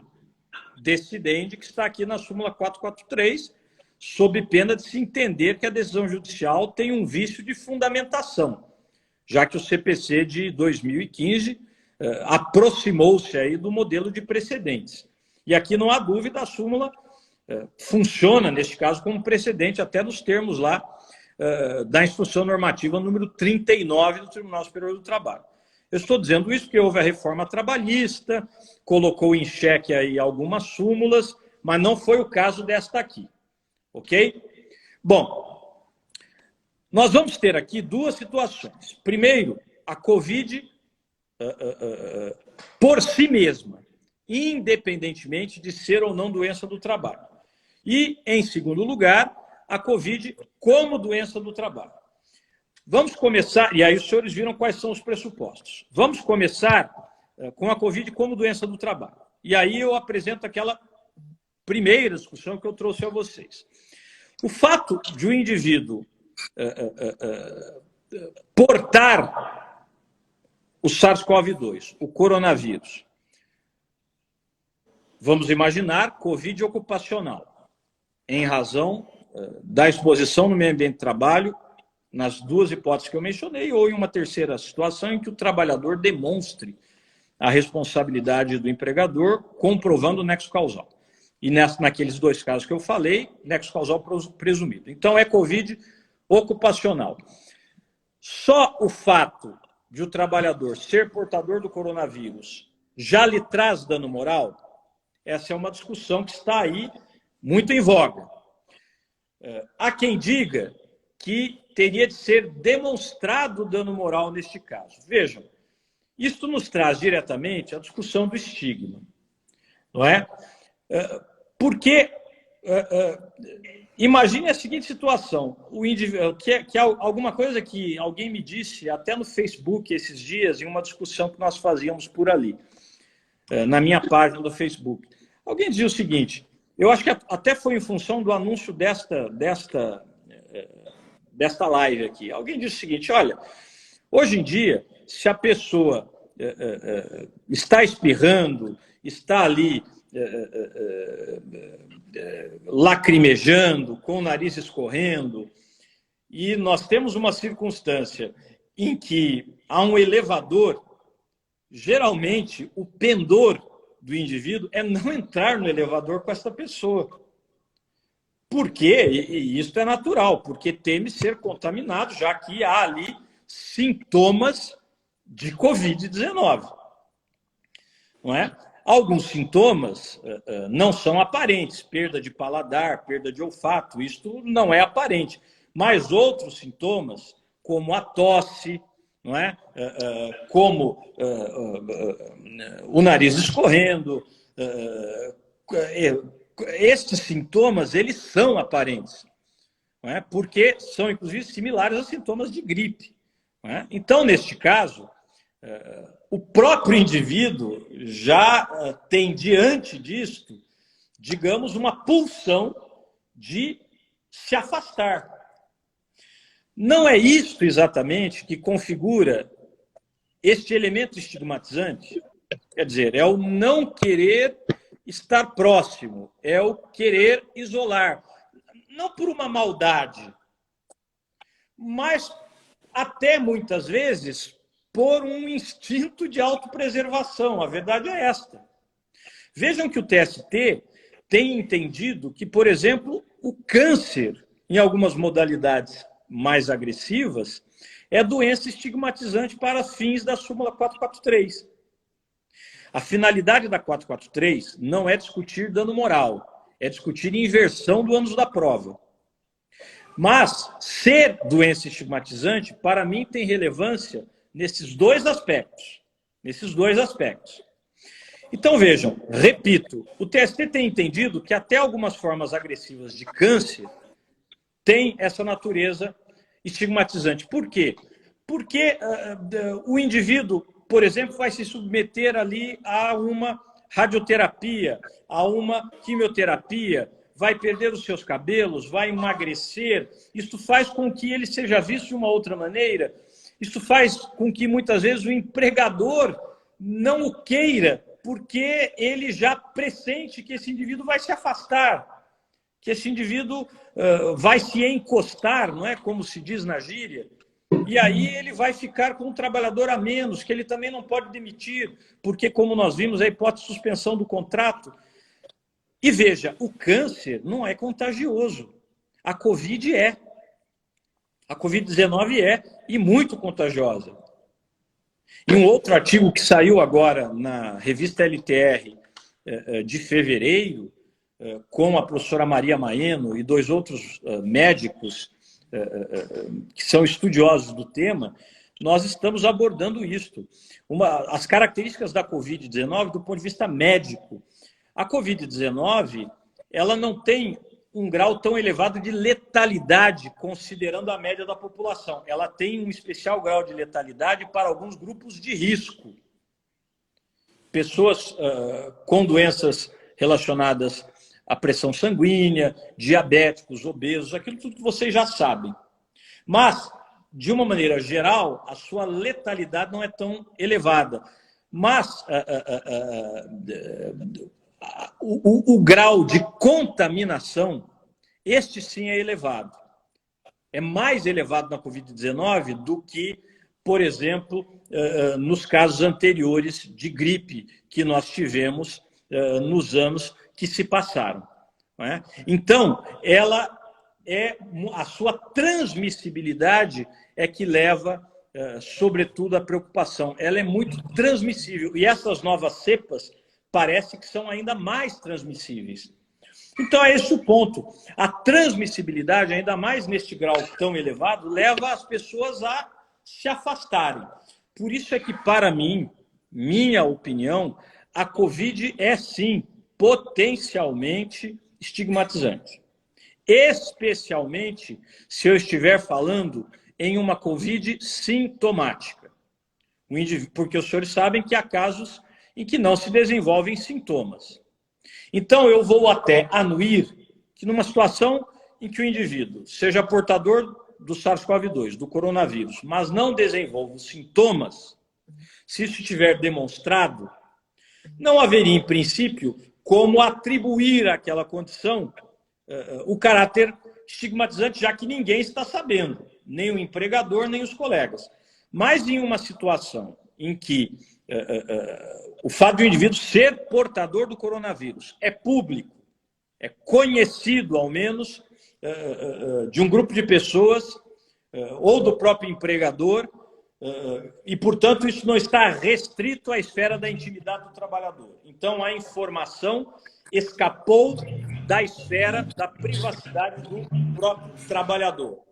decidente que está aqui na súmula 443, sob pena de se entender que a decisão judicial tem um vício de fundamentação, já que o CPC de 2015 aproximou-se aí do modelo de precedentes. E aqui não há dúvida, a súmula funciona, neste caso, como precedente, até nos termos lá da instrução normativa número 39 do Tribunal Superior do Trabalho. Eu estou dizendo isso porque houve a reforma trabalhista, colocou em xeque aí algumas súmulas, mas não foi o caso desta aqui. Ok? Bom, nós vamos ter aqui duas situações. Primeiro, a Covid por si mesma, independentemente de ser ou não doença do trabalho. E, em segundo lugar, a Covid como doença do trabalho. Vamos começar, e aí os senhores viram quais são os pressupostos. Vamos começar com a Covid como doença do trabalho. E aí eu apresento aquela primeira discussão que eu trouxe a vocês. O fato de um indivíduo portar o SARS-CoV-2, o coronavírus, vamos imaginar Covid ocupacional, em razão da exposição no meio ambiente de trabalho, nas duas hipóteses que eu mencionei, ou em uma terceira situação em que o trabalhador demonstre a responsabilidade do empregador, comprovando o nexo causal. E naqueles dois casos que eu falei, nexo causal presumido. Então, é Covid ocupacional. Só o fato de o trabalhador ser portador do coronavírus já lhe traz dano moral? Essa é uma discussão que está aí muito em voga. Há quem diga que teria de ser demonstrado dano moral neste caso. Vejam, isto nos traz diretamente a discussão do estigma, não é? Porque imagine a seguinte situação, que é alguma coisa que alguém me disse até no Facebook esses dias, em uma discussão que nós fazíamos por ali, na minha página do Facebook. Alguém dizia o seguinte, eu acho que até foi em função do anúncio desta live aqui. Alguém disse o seguinte, olha, hoje em dia, se a pessoa está espirrando, está ali lacrimejando, com o nariz escorrendo, e nós temos uma circunstância em que há um elevador, geralmente o pendor do indivíduo é não entrar no elevador com essa pessoa. Por quê? E isso é natural, porque teme ser contaminado, já que há ali sintomas de Covid-19. Não é? Alguns sintomas não são aparentes, perda de paladar, perda de olfato, isto não é aparente. Mas outros sintomas, como a tosse, não é? Como o nariz escorrendo, estes sintomas, eles são aparentes, não é? Porque são, inclusive, similares a sintomas de gripe. Não é? Então, neste caso, o próprio indivíduo já tem, diante disto, digamos, uma pulsão de se afastar. Não é isto exatamente que configura este elemento estigmatizante? Quer dizer, é o não querer estar próximo, é o querer isolar. Não por uma maldade, mas até muitas vezes por um instinto de autopreservação. A verdade é esta. Vejam que o TST tem entendido que, por exemplo, o câncer em algumas modalidades mais agressivas, é doença estigmatizante para fins da súmula 443. A finalidade da 443 não é discutir dano moral, é discutir inversão do ônus da prova. Mas ser doença estigmatizante, para mim, tem relevância nesses dois aspectos. Então, vejam, repito, o TST tem entendido que até algumas formas agressivas de câncer têm essa natureza estigmatizante. Por quê? Porque o indivíduo, por exemplo, vai se submeter ali a uma radioterapia, a uma quimioterapia, vai perder os seus cabelos, vai emagrecer. Isso faz com que ele seja visto de uma outra maneira. Isso faz com que, muitas vezes, o empregador não o queira, porque ele já pressente que esse indivíduo vai se afastar, que esse indivíduo vai se encostar, não é como se diz na gíria, e aí ele vai ficar com um trabalhador a menos, que ele também não pode demitir, porque, como nós vimos, a hipótese de suspensão do contrato. E veja, o câncer não é contagioso. A Covid é. A Covid-19 é, e muito contagiosa. Em um outro artigo que saiu agora na revista LTR de fevereiro, com a professora Maria Maeno e dois outros médicos que são estudiosos do tema, nós estamos abordando isto. As características da Covid-19 do ponto de vista médico. A Covid-19, ela não tem um grau tão elevado de letalidade, considerando a média da população. Ela tem um especial grau de letalidade para alguns grupos de risco. Pessoas com doenças relacionadas à pressão sanguínea, diabéticos, obesos, aquilo tudo que vocês já sabem. Mas, de uma maneira geral, a sua letalidade não é tão elevada. Mas o grau de contaminação, este sim é elevado. É mais elevado na Covid-19 do que, por exemplo, nos casos anteriores de gripe que nós tivemos nos anos que se passaram. Não é? Então, a sua transmissibilidade é que leva, sobretudo, à preocupação. Ela é muito transmissível. E essas novas cepas parece que são ainda mais transmissíveis. Então, é esse o ponto. A transmissibilidade, ainda mais neste grau tão elevado, leva as pessoas a se afastarem. Por isso é que, para mim, minha opinião, a Covid é, sim, potencialmente estigmatizante. Especialmente se eu estiver falando em uma Covid sintomática. Porque os senhores sabem que há casos em que não se desenvolvem sintomas. Então, eu vou até anuir que numa situação em que o indivíduo seja portador do SARS-CoV-2, do coronavírus, mas não desenvolva os sintomas, se isso estiver demonstrado, não haveria, em princípio, como atribuir àquela condição o caráter estigmatizante, já que ninguém está sabendo, nem o empregador, nem os colegas. Mas em uma situação em que o fato de o indivíduo ser portador do coronavírus é público, é conhecido, ao menos, de um grupo de pessoas ou do próprio empregador, e, portanto, isso não está restrito à esfera da intimidade do trabalhador. Então, a informação escapou da esfera da privacidade do próprio trabalhador.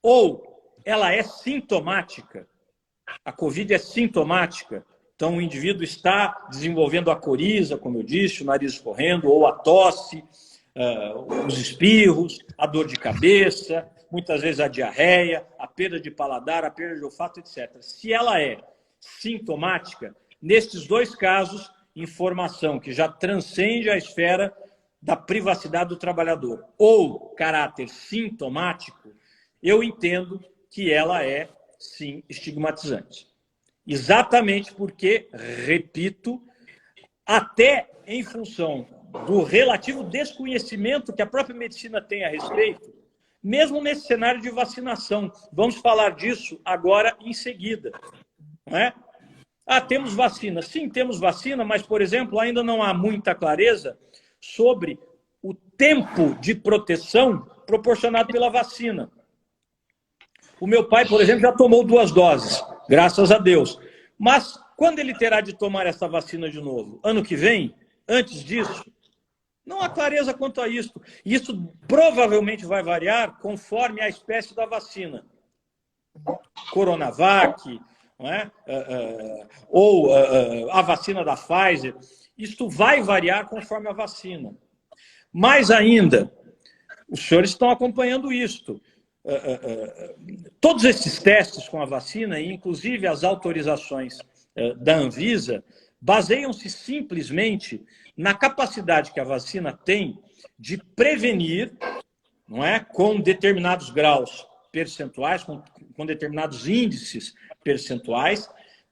Ou ela é sintomática, a Covid é sintomática, então o indivíduo está desenvolvendo a coriza, como eu disse, o nariz escorrendo, ou a tosse, os espirros, a dor de cabeça, muitas vezes a diarreia, a perda de paladar, a perda de olfato, etc. Se ela é sintomática, nestes dois casos, informação que já transcende a esfera da privacidade do trabalhador ou caráter sintomático, eu entendo que ela é, sim, estigmatizante. Exatamente porque, repito, até em função do relativo desconhecimento que a própria medicina tem a respeito, mesmo nesse cenário de vacinação. Vamos falar disso agora em seguida. Não é? Temos vacina. Sim, temos vacina, mas, por exemplo, ainda não há muita clareza sobre o tempo de proteção proporcionado pela vacina. O meu pai, por exemplo, já tomou 2 doses, graças a Deus. Mas quando ele terá de tomar essa vacina de novo? Ano que vem? Antes disso? Não há clareza quanto a isso. Isso provavelmente vai variar conforme a espécie da vacina. Coronavac, não é? Ou a vacina da Pfizer. Isto vai variar conforme a vacina. Mais ainda, os senhores estão acompanhando isto. Todos esses testes com a vacina, e inclusive as autorizações da Anvisa, baseiam-se simplesmente na capacidade que a vacina tem de prevenir, não é, com determinados graus percentuais, com determinados índices percentuais,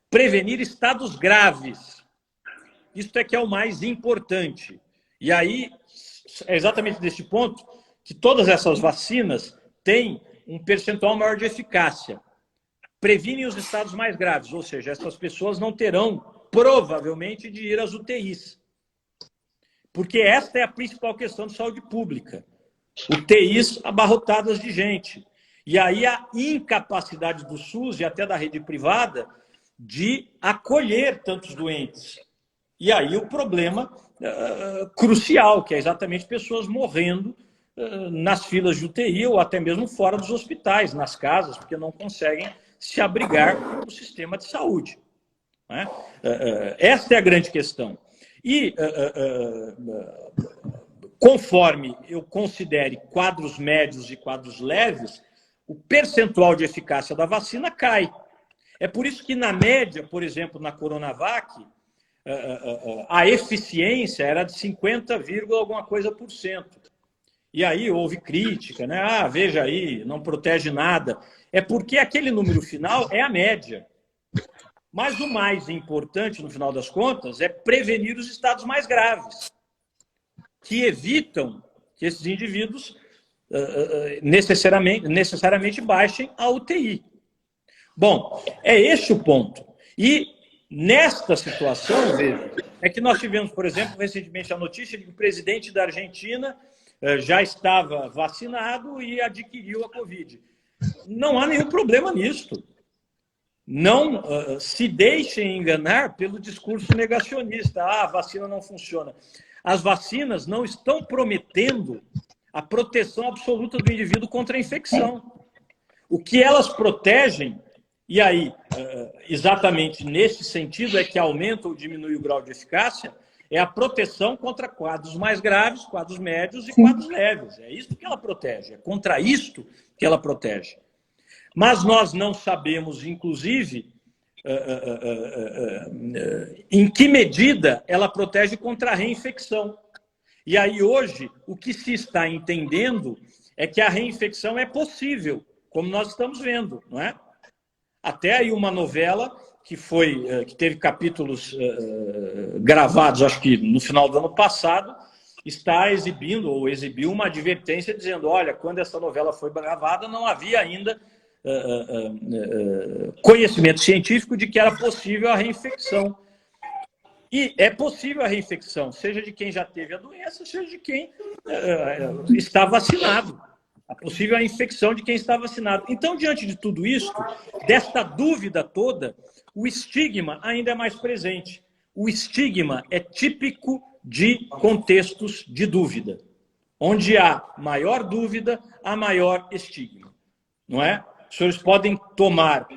prevenir estados graves. Isto é que é o mais importante. E aí, é exatamente desse ponto que todas essas vacinas têm um percentual maior de eficácia. Previnem os estados mais graves, ou seja, essas pessoas não terão, provavelmente, de ir às UTIs. Porque esta é a principal questão de saúde pública. UTIs abarrotadas de gente. E aí a incapacidade do SUS e até da rede privada de acolher tantos doentes. E aí o problema crucial, que é exatamente pessoas morrendo nas filas de UTI ou até mesmo fora dos hospitais, nas casas, porque não conseguem se abrigar no sistema de saúde. Né? Esta é a grande questão. E, conforme eu considere quadros médios e quadros leves, o percentual de eficácia da vacina cai. É por isso que, na média, por exemplo, na Coronavac, a eficiência era de 50, alguma coisa por cento. E aí houve crítica, né? Ah, veja aí, não protege nada. É porque aquele número final é a média. Mas o mais importante, no final das contas, é prevenir os estados mais graves, que evitam que esses indivíduos necessariamente baixem a UTI. Bom, é esse o ponto. E nesta situação, veja, é que nós tivemos, por exemplo, recentemente a notícia de que o presidente da Argentina já estava vacinado e adquiriu a Covid. Não há nenhum problema nisso. Não se deixem enganar pelo discurso negacionista. Ah, a vacina não funciona. As vacinas não estão prometendo a proteção absoluta do indivíduo contra a infecção. O que elas protegem, e aí, exatamente nesse sentido é que aumenta ou diminui o grau de eficácia, é a proteção contra quadros mais graves, quadros médios e quadros leves. É isso que ela protege, é contra isto que ela protege. Mas nós não sabemos, inclusive, em que medida ela protege contra a reinfecção. E aí, hoje, o que se está entendendo é que a reinfecção é possível, como nós estamos vendo, não é? Até aí uma novela que teve capítulos gravados, acho que no final do ano passado, está exibindo ou exibiu uma advertência dizendo, olha, quando essa novela foi gravada, não havia ainda conhecimento científico de que era possível a reinfecção. E é possível a reinfecção, seja de quem já teve a doença, seja de quem está vacinado. É possível a infecção de quem está vacinado. Então, diante de tudo isso, desta dúvida toda, o estigma ainda é mais presente. O estigma é típico de contextos de dúvida. Onde há maior dúvida, há maior estigma. Não é? Os senhores podem tomar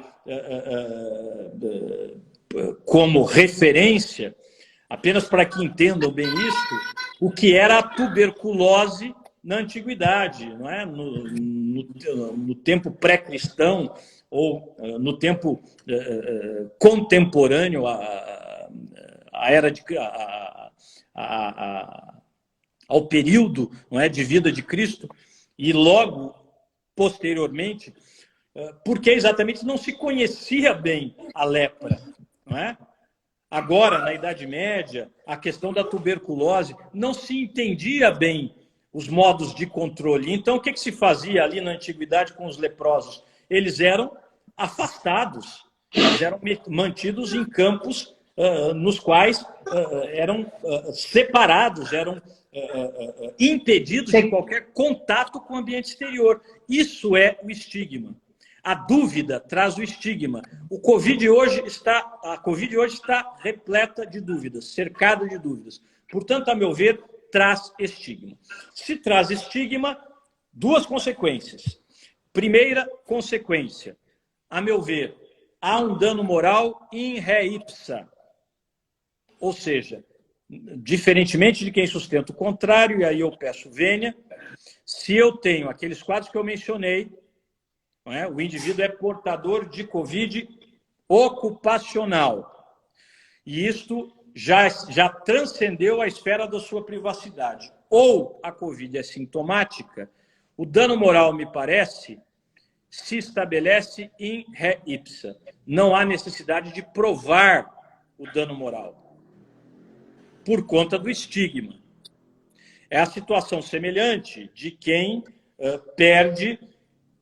como referência, apenas para que entendam bem isso, o que era a tuberculose na antiguidade, não é? No tempo pré-cristão ou no tempo contemporâneo à era ao período, não é, de vida de Cristo, e logo posteriormente, porque exatamente não se conhecia bem a lepra, não é? Agora, na Idade Média, a questão da tuberculose não se entendia bem os modos de controle. Então, o que se fazia ali na antiguidade com os leprosos? Eles eram afastados, eles eram mantidos em campos nos quais eram separados, eram impedidos de qualquer contato com o ambiente exterior. Isso é o estigma. A dúvida traz o estigma. A Covid hoje está repleta de dúvidas, cercada de dúvidas. Portanto, a meu ver, traz estigma. Se traz estigma, duas consequências. Primeira consequência, a meu ver, há um dano moral in re ipsa. Ou seja, diferentemente de quem sustenta o contrário, e aí eu peço vênia, se eu tenho aqueles quadros que eu mencionei, não é? O indivíduo é portador de Covid ocupacional. E isto já transcendeu a esfera da sua privacidade. Ou a Covid é sintomática, o dano moral, me parece, se estabelece in re ipsa. Não há necessidade de provar o dano moral, por conta do estigma. É a situação semelhante de quem perde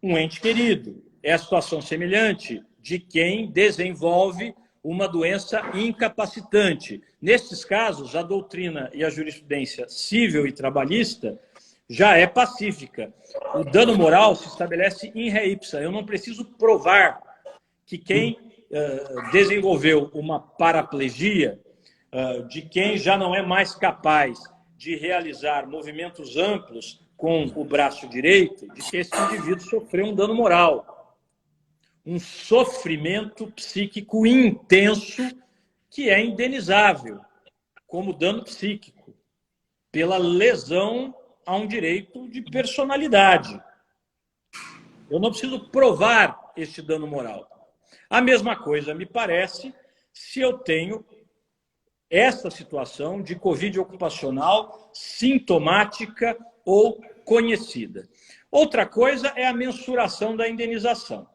um ente querido. É a situação semelhante de quem desenvolve uma doença incapacitante. Nesses casos, a doutrina e a jurisprudência civil e trabalhista já é pacífica. O dano moral se estabelece in re ipsa. Eu não preciso provar que quem desenvolveu uma paraplegia, de quem já não é mais capaz de realizar movimentos amplos com o braço direito, de que esse indivíduo sofreu um dano moral. Um sofrimento psíquico intenso que é indenizável, como dano psíquico, pela lesão a um direito de personalidade. Eu não preciso provar este dano moral. A mesma coisa, me parece, se eu tenho essa situação de Covid ocupacional sintomática ou conhecida. Outra coisa é a mensuração da indenização.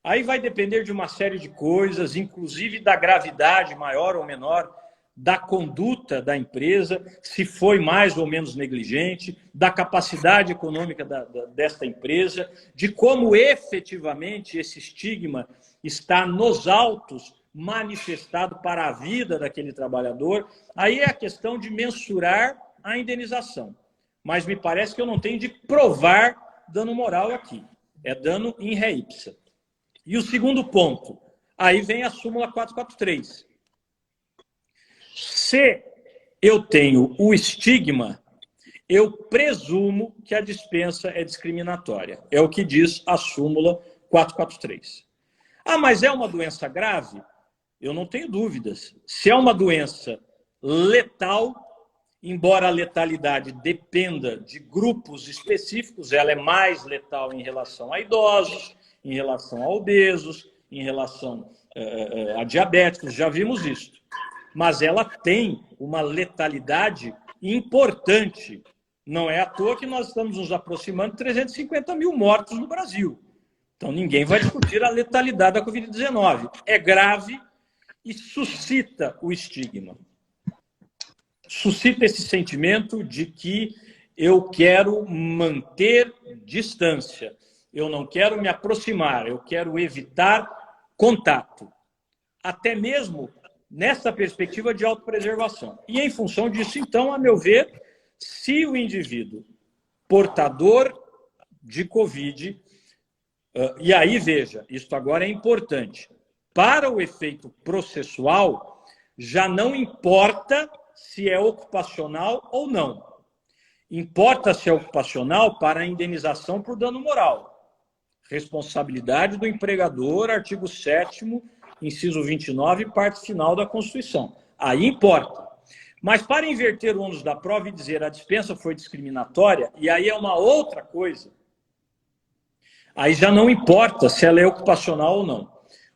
Aí vai depender de uma série de coisas, inclusive da gravidade maior ou menor da conduta da empresa, se foi mais ou menos negligente, da capacidade econômica desta empresa, de como efetivamente esse estigma está nos autos manifestado para a vida daquele trabalhador. Aí é a questão de mensurar a indenização. Mas me parece que eu não tenho de provar dano moral aqui. É dano in re ipsa. E o segundo ponto, aí vem a súmula 443. Se eu tenho o estigma, eu presumo que a dispensa é discriminatória. É o que diz a súmula 443. Ah, mas é uma doença grave? Eu não tenho dúvidas. Se é uma doença letal, embora a letalidade dependa de grupos específicos, ela é mais letal em relação a idosos, em relação a obesos, em relação a diabéticos, já vimos isso. Mas ela tem uma letalidade importante. Não é à toa que nós estamos nos aproximando de 350 mil mortos no Brasil. Então, ninguém vai discutir a letalidade da Covid-19. É grave e suscita o estigma. Suscita esse sentimento de que eu quero manter distância. Eu não quero me aproximar, eu quero evitar contato. Até mesmo nessa perspectiva de autopreservação. E em função disso, então, a meu ver, se o indivíduo portador de Covid, e aí veja, isso agora é importante, para o efeito processual, já não importa se é ocupacional ou não. Importa se é ocupacional para a indenização por dano moral. Responsabilidade do empregador, artigo 7º, inciso 29, parte final da Constituição. Aí importa. Mas para inverter o ônus da prova e dizer a dispensa foi discriminatória, e aí é uma outra coisa, aí já não importa se ela é ocupacional ou não.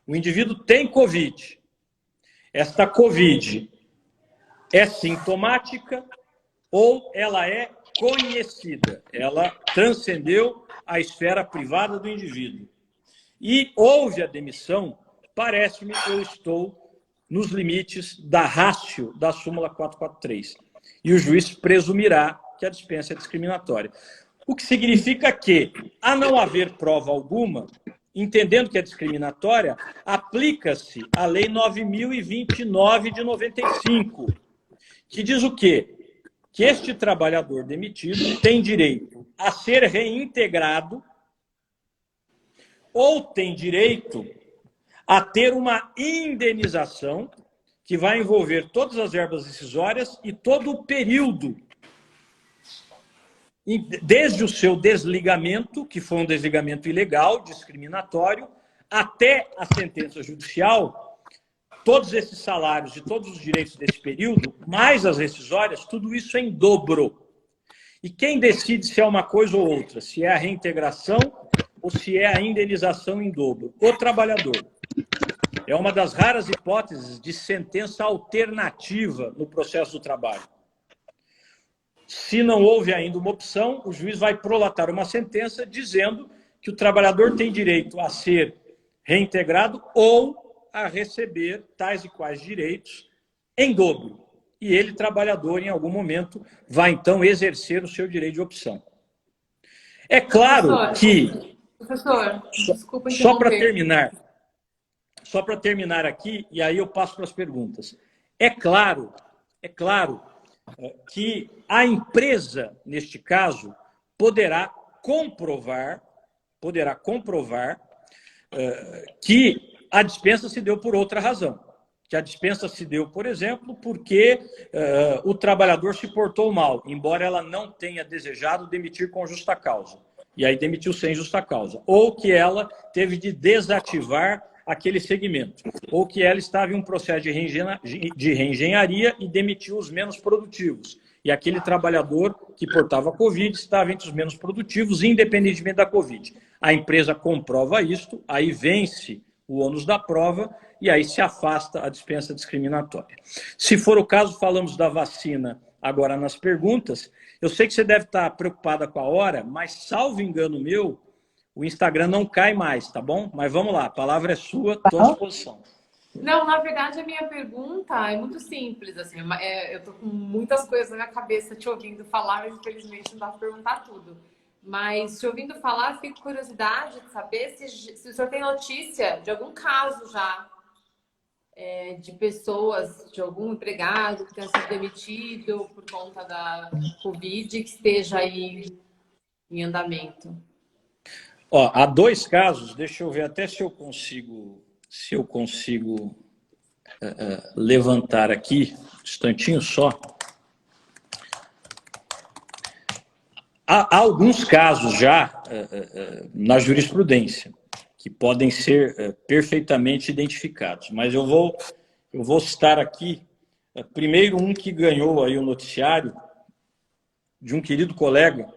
O indivíduo tem Covid. Esta Covid é sintomática ou ela é conhecida. Ela transcendeu a esfera privada do indivíduo. E houve a demissão, parece-me que eu estou nos limites da ratio da súmula 443. E o juiz presumirá que a dispensa é discriminatória. O que significa que, a não haver prova alguma, entendendo que é discriminatória, aplica-se a Lei 9.029 de 95, que diz o quê? que este trabalhador demitido tem direito a ser reintegrado ou tem direito a ter uma indenização que vai envolver todas as verbas rescisórias e todo o período, desde o seu desligamento, que foi um desligamento ilegal, discriminatório, até a sentença judicial, todos esses salários e todos os direitos desse período, mais as rescisórias, tudo isso em dobro. E quem decide se é uma coisa ou outra, se é a reintegração ou se é a indenização em dobro? O trabalhador. É uma das raras hipóteses de sentença alternativa no processo do trabalho. Se não houve ainda uma opção, o juiz vai prolatar uma sentença dizendo que o trabalhador tem direito a ser reintegrado ou a receber tais e quais direitos em dobro. E ele, trabalhador, em algum momento, vai então exercer o seu direito de opção. É claro que... Professor, desculpa interromper. Só para terminar aqui, e aí eu passo para as perguntas. É claro que a empresa, neste caso, poderá comprovar que a dispensa se deu por outra razão. Que a dispensa se deu, por exemplo, porque o trabalhador se portou mal, embora ela não tenha desejado demitir com justa causa. E aí demitiu sem justa causa. Ou que ela teve de desativar aquele segmento. Ou que ela estava em um processo de reengenharia e demitiu os menos produtivos. E aquele trabalhador que portava Covid estava entre os menos produtivos, independentemente da Covid. A empresa comprova isto, aí vence o ônus da prova e aí se afasta a dispensa discriminatória. Se for o caso, falamos da vacina agora nas perguntas. Eu sei que você deve estar preocupada com a hora, mas, salvo engano meu, o Instagram não cai mais, tá bom? Mas vamos lá, a palavra é sua, estou à disposição. Não, na verdade, a minha pergunta é muito simples. Assim, eu estou com muitas coisas na minha cabeça te ouvindo falar, mas infelizmente não dá para perguntar tudo. Mas te ouvindo falar, fico com curiosidade de saber se o senhor tem notícia de algum caso já de pessoas, de algum empregado que tenha sido demitido por conta da Covid, que esteja aí em andamento. Ó, há dois casos, deixa eu ver até se eu consigo levantar aqui, um instantinho só. Há alguns casos já na jurisprudência que podem ser perfeitamente identificados, mas eu vou citar aqui, primeiro um que ganhou aí o noticiário de um querido colega,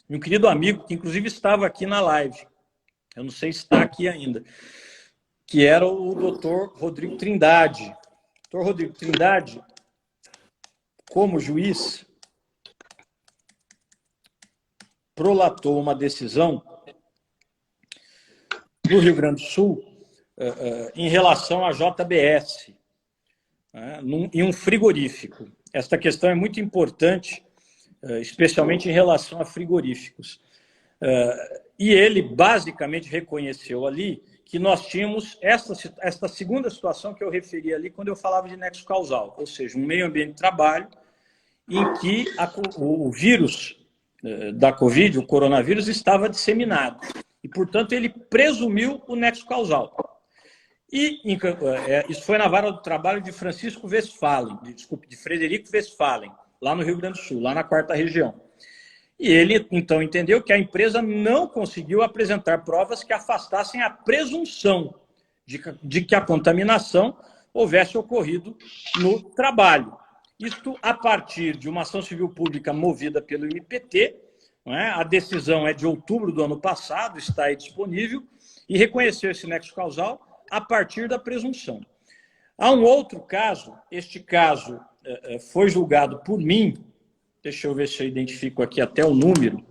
um querido amigo, que inclusive estava aqui na live, eu não sei se está aqui ainda, que era o doutor Rodrigo Trindade. Doutor Rodrigo Trindade, como juiz, prolatou uma decisão do Rio Grande do Sul em relação à JBS, em um frigorífico. Esta questão é muito importante, especialmente em relação a frigoríficos. E ele basicamente reconheceu ali que nós tínhamos esta segunda situação que eu referi ali quando eu falava de nexo causal, ou seja, um meio ambiente de trabalho em que o vírus da Covid, o coronavírus, estava disseminado. E, portanto, ele presumiu o nexo causal. E isso foi na vara do trabalho de Frederico Westphalen, lá no Rio Grande do Sul, lá na 4ª região. E ele, então, entendeu que a empresa não conseguiu apresentar provas que afastassem a presunção de que a contaminação houvesse ocorrido no trabalho. Isto a partir de uma ação civil pública movida pelo MPT, não é? A decisão é de outubro do ano passado, está aí disponível, e reconheceu esse nexo causal a partir da presunção. Há um outro caso, este caso foi julgado por mim, deixa eu ver se eu identifico aqui até o número,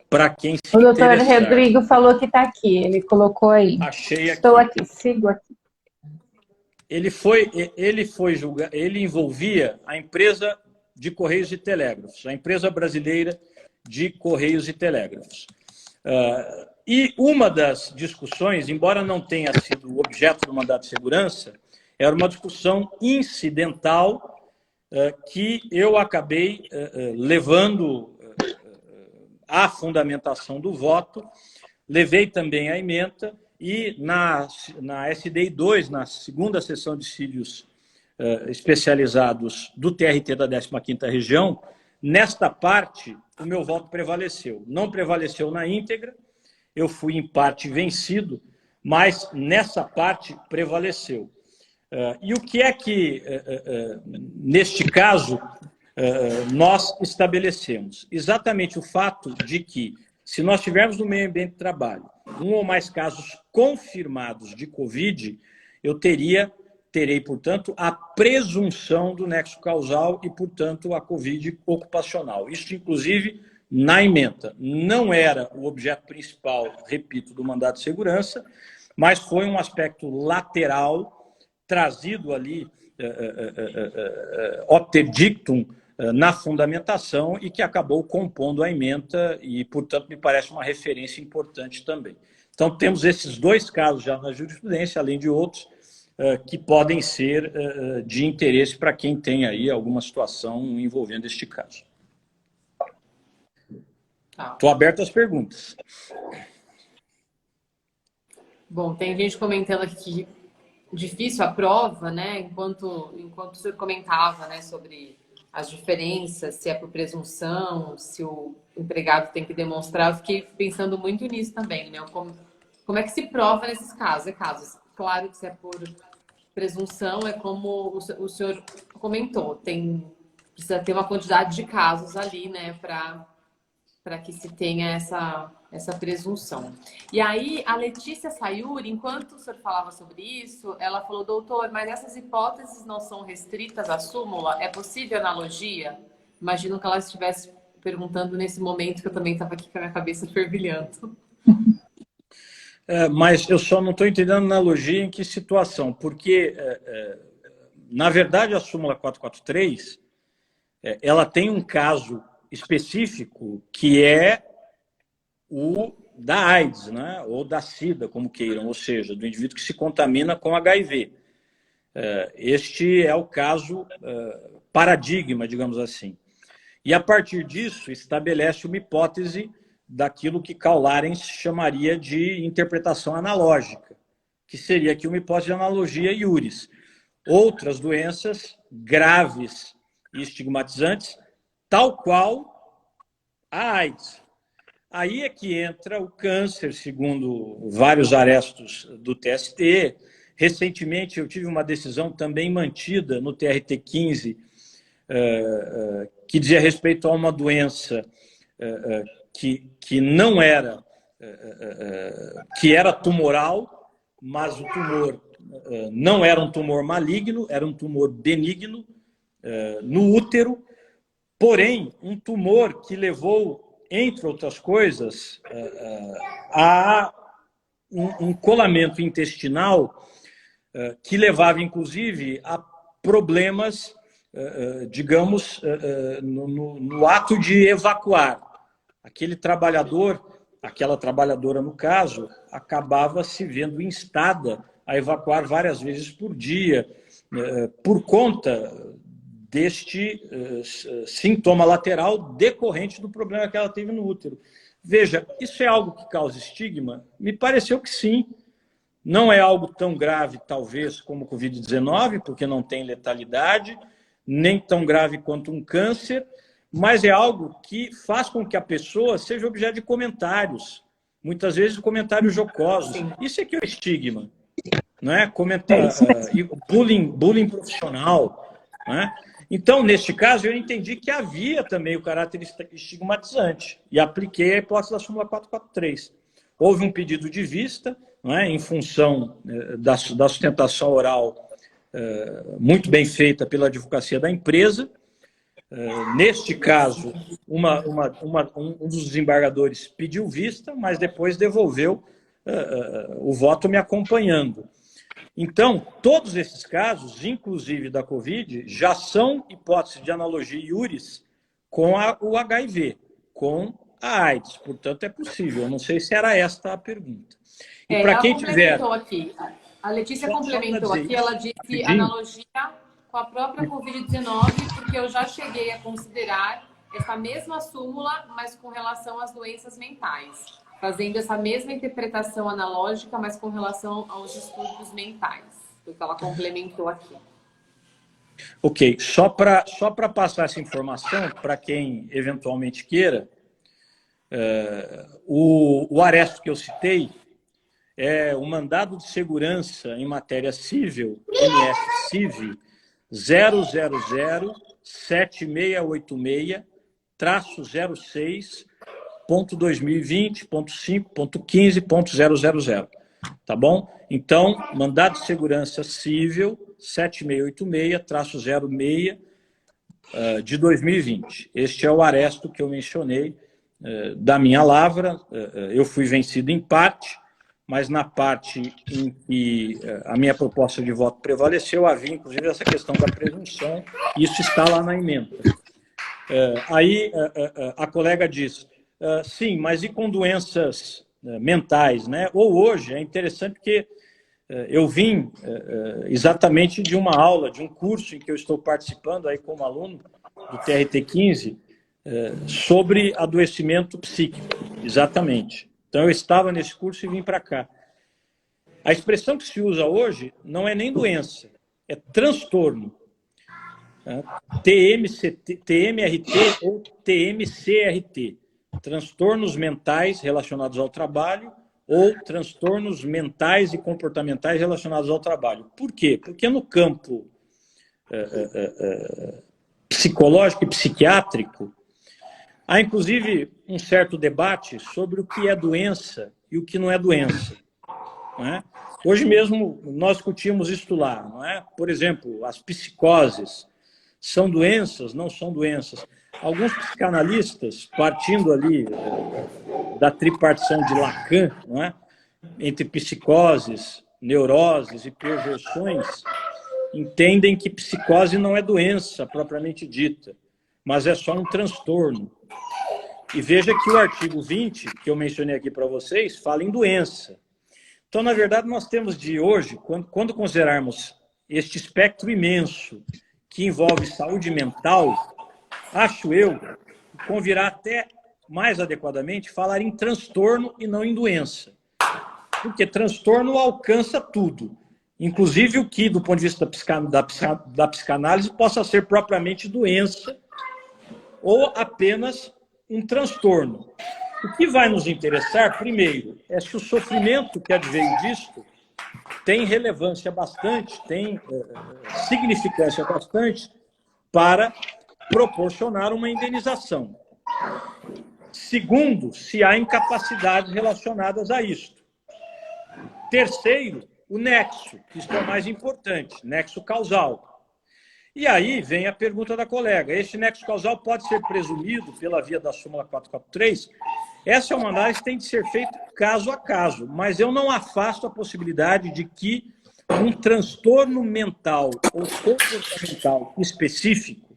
para quem se interessar. O doutor Rodrigo falou que está aqui, ele colocou aí. Achei aqui. Estou aqui, sigo aqui. Ele foi julgado, ele envolvia a empresa de Correios e Telégrafos, a empresa brasileira de Correios e Telégrafos. E uma das discussões, embora não tenha sido objeto do mandato de segurança, Era uma discussão incidental que eu acabei levando à fundamentação do voto, levei também a ementa e na SDI 2, na segunda sessão de cílios especializados do TRT da 15ª Região, nesta parte o meu voto prevaleceu. Não prevaleceu na íntegra, eu fui em parte vencido, mas nessa parte prevaleceu. E o que é que, neste caso, nós estabelecemos? Exatamente o fato de que, se nós tivermos no meio ambiente de trabalho um ou mais casos confirmados de Covid, eu terei, portanto, a presunção do nexo causal e, portanto, a Covid ocupacional. Isso, inclusive, na ementa. Não era o objeto principal, repito, do mandato de segurança, mas foi um aspecto lateral trazido ali, opter dictum, na fundamentação e que acabou compondo a ementa e, portanto, me parece uma referência importante também. Então, temos esses dois casos já na jurisprudência, além de outros, que podem ser de interesse para quem tem aí alguma situação envolvendo este caso. Estou aberto às perguntas. Bom, tem gente comentando aqui que difícil a prova, né? Enquanto o senhor comentava, né, sobre as diferenças, se é por presunção, se o empregado tem que demonstrar, eu fiquei pensando muito nisso também, né? Como é que se prova nesses casos? Claro que se é por presunção, é como o senhor comentou, precisa ter uma quantidade de casos ali, né, para que se tenha essa presunção. E aí, a Letícia Sayuri, enquanto o senhor falava sobre isso, ela falou, doutor, mas essas hipóteses não são restritas à súmula? É possível analogia? Imagino que ela estivesse perguntando nesse momento que eu também estava aqui com a minha cabeça fervilhando. Mas eu só não estou entendendo analogia em que situação, porque, na verdade, a súmula 443, ela tem um caso específico que é o da AIDS, né? Ou da SIDA, como queiram, ou seja, do indivíduo que se contamina com HIV. Este é o caso paradigma, digamos assim. E, a partir disso, estabelece uma hipótese daquilo que Karl Lahrens chamaria de interpretação analógica, que seria aqui uma hipótese de analogia iuris. Outras doenças graves e estigmatizantes, tal qual a AIDS. Aí é que entra o câncer, segundo vários arestos do TST. Recentemente, eu tive uma decisão também mantida no TRT-15, que dizia respeito a uma doença que não era, que era tumoral, mas o tumor não era um tumor maligno, era um tumor benigno no útero, porém, um tumor que levou, entre outras coisas, a um colamento intestinal que levava, inclusive, a problemas, digamos, no ato de evacuar. Aquele trabalhador, aquela trabalhadora, no caso, acabava se vendo instada a evacuar várias vezes por dia, por conta deste sintoma lateral decorrente do problema que ela teve no útero. Veja, isso é algo que causa estigma? Me pareceu que sim. Não é algo tão grave, talvez, como o Covid-19, porque não tem letalidade, nem tão grave quanto um câncer, mas é algo que faz com que a pessoa seja objeto de comentários, muitas vezes comentários jocosos. Isso é que é o estigma, não é? Bullying profissional, não é? Então, neste caso, eu entendi que havia também o caráter estigmatizante e apliquei a hipótese da súmula 443. Houve um pedido de vista, não é? Em função da sustentação oral muito bem feita pela advocacia da empresa. Neste caso, um dos desembargadores pediu vista, mas depois devolveu o voto me acompanhando. Então, todos esses casos, inclusive da Covid, já são hipóteses de analogia iuris com o HIV, com a AIDS. Portanto, é possível. Eu não sei se era esta a pergunta. E para quem tiver... Aqui. A Letícia Só complementou para dizer aqui, ela isso, disse rapidinho. analogia com a própria Covid-19, porque eu já cheguei a considerar essa mesma súmula, mas com relação às doenças mentais, fazendo essa mesma interpretação analógica, mas com relação aos distúrbios mentais, do que ela complementou aqui. Ok, só para passar essa informação, para quem eventualmente queira, o aresto que eu citei é o mandado de segurança em matéria civil, MS-CIV 000-7686-06.2020.5.15.000. Tá bom? Então, mandado de segurança civil 7686-06 de 2020. Este é o aresto que eu mencionei da minha lavra. Eu fui vencido em parte, mas na parte em que a minha proposta de voto prevaleceu, havia inclusive essa questão da presunção, e isso está lá na emenda. Aí a colega diz, sim, mas e com doenças mentais, né? Ou hoje, é interessante porque eu vim exatamente de uma aula, de um curso em que eu estou participando aí como aluno do TRT-15, sobre adoecimento psíquico, exatamente. Então eu estava nesse curso e vim para cá. A expressão que se usa hoje não é nem doença, é transtorno. TMRT ou TMCRT, transtornos mentais relacionados ao trabalho ou transtornos mentais e comportamentais relacionados ao trabalho. Por quê? Porque no campo psicológico e psiquiátrico, há inclusive um certo debate sobre o que é doença e o que não é doença. Não é? Hoje mesmo nós discutimos isso lá. Não é? Por exemplo, as psicoses são doenças, não são doenças. Alguns psicanalistas, partindo ali da tripartição de Lacan, não é? Entre psicoses, neuroses e perversões, entendem que psicose não é doença propriamente dita, mas é só um transtorno. E veja que o artigo 20, que eu mencionei aqui para vocês, fala em doença. Então, na verdade, nós temos de hoje, quando considerarmos este espectro imenso que envolve saúde mental, acho eu que convirá até mais adequadamente falar em transtorno e não em doença. Porque transtorno alcança tudo, inclusive o que, do ponto de vista da psicanálise, possa ser propriamente doença ou apenas um transtorno. O que vai nos interessar, primeiro, é se o sofrimento que advém disto tem relevância bastante, tem significância bastante para proporcionar uma indenização. Segundo, se há incapacidades relacionadas a isto. Terceiro, o nexo, que isto é o mais importante, nexo causal. E aí vem a pergunta da colega, este nexo causal pode ser presumido pela via da súmula 443? Essa é uma análise que tem de ser feita caso a caso, mas eu não afasto a possibilidade de que um transtorno mental ou comportamental específico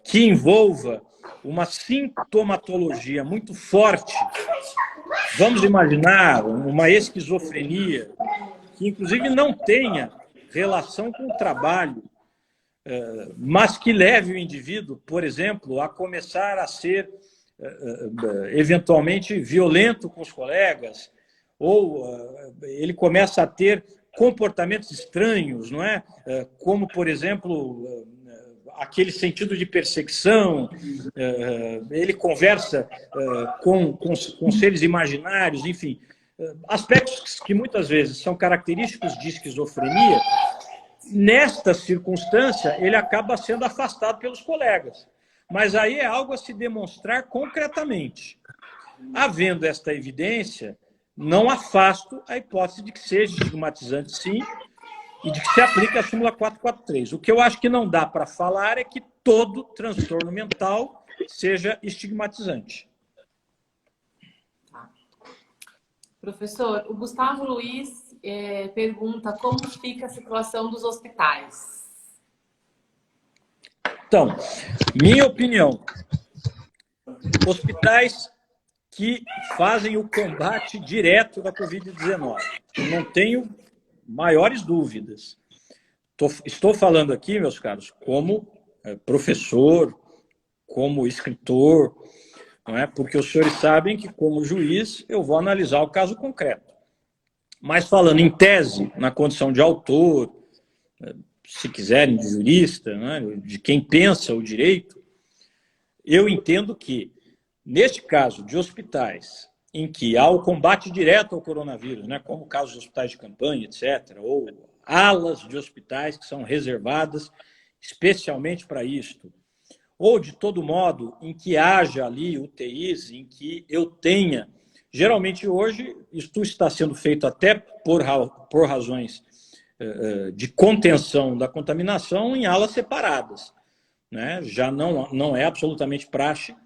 que envolva uma sintomatologia muito forte, vamos imaginar uma esquizofrenia, que inclusive não tenha relação com o trabalho, mas que leve o indivíduo, por exemplo, a começar a ser eventualmente violento com os colegas, ou ele começa a ter comportamentos estranhos, não é? Como, por exemplo, aquele sentido de perseguição, ele conversa com seres imaginários, enfim, aspectos que muitas vezes são característicos de esquizofrenia. Nesta circunstância, ele acaba sendo afastado pelos colegas. Mas aí é algo a se demonstrar concretamente. Havendo esta evidência, não afasto a hipótese de que seja estigmatizante, sim, e de que se aplique a súmula 443. O que eu acho que não dá para falar é que todo transtorno mental seja estigmatizante. Professor, o Gustavo Luiz pergunta como fica a situação dos hospitais. Então, minha opinião, hospitais que fazem o combate direto da Covid-19. Eu não tenho maiores dúvidas. Estou falando aqui, meus caros, como professor, como escritor, não é? Porque os senhores sabem que, como juiz, eu vou analisar o caso concreto. Mas falando em tese, na condição de autor, se quiserem, de jurista, né, de quem pensa o direito, eu entendo que, neste caso de hospitais em que há o combate direto ao coronavírus, né, como o caso dos hospitais de campanha, etc., ou alas de hospitais que são reservadas especialmente para isto, ou, de todo modo, em que haja ali UTIs, em que eu tenha... Geralmente, hoje, isto está sendo feito até por razões de contenção da contaminação em alas separadas, né? Já não é absolutamente praxe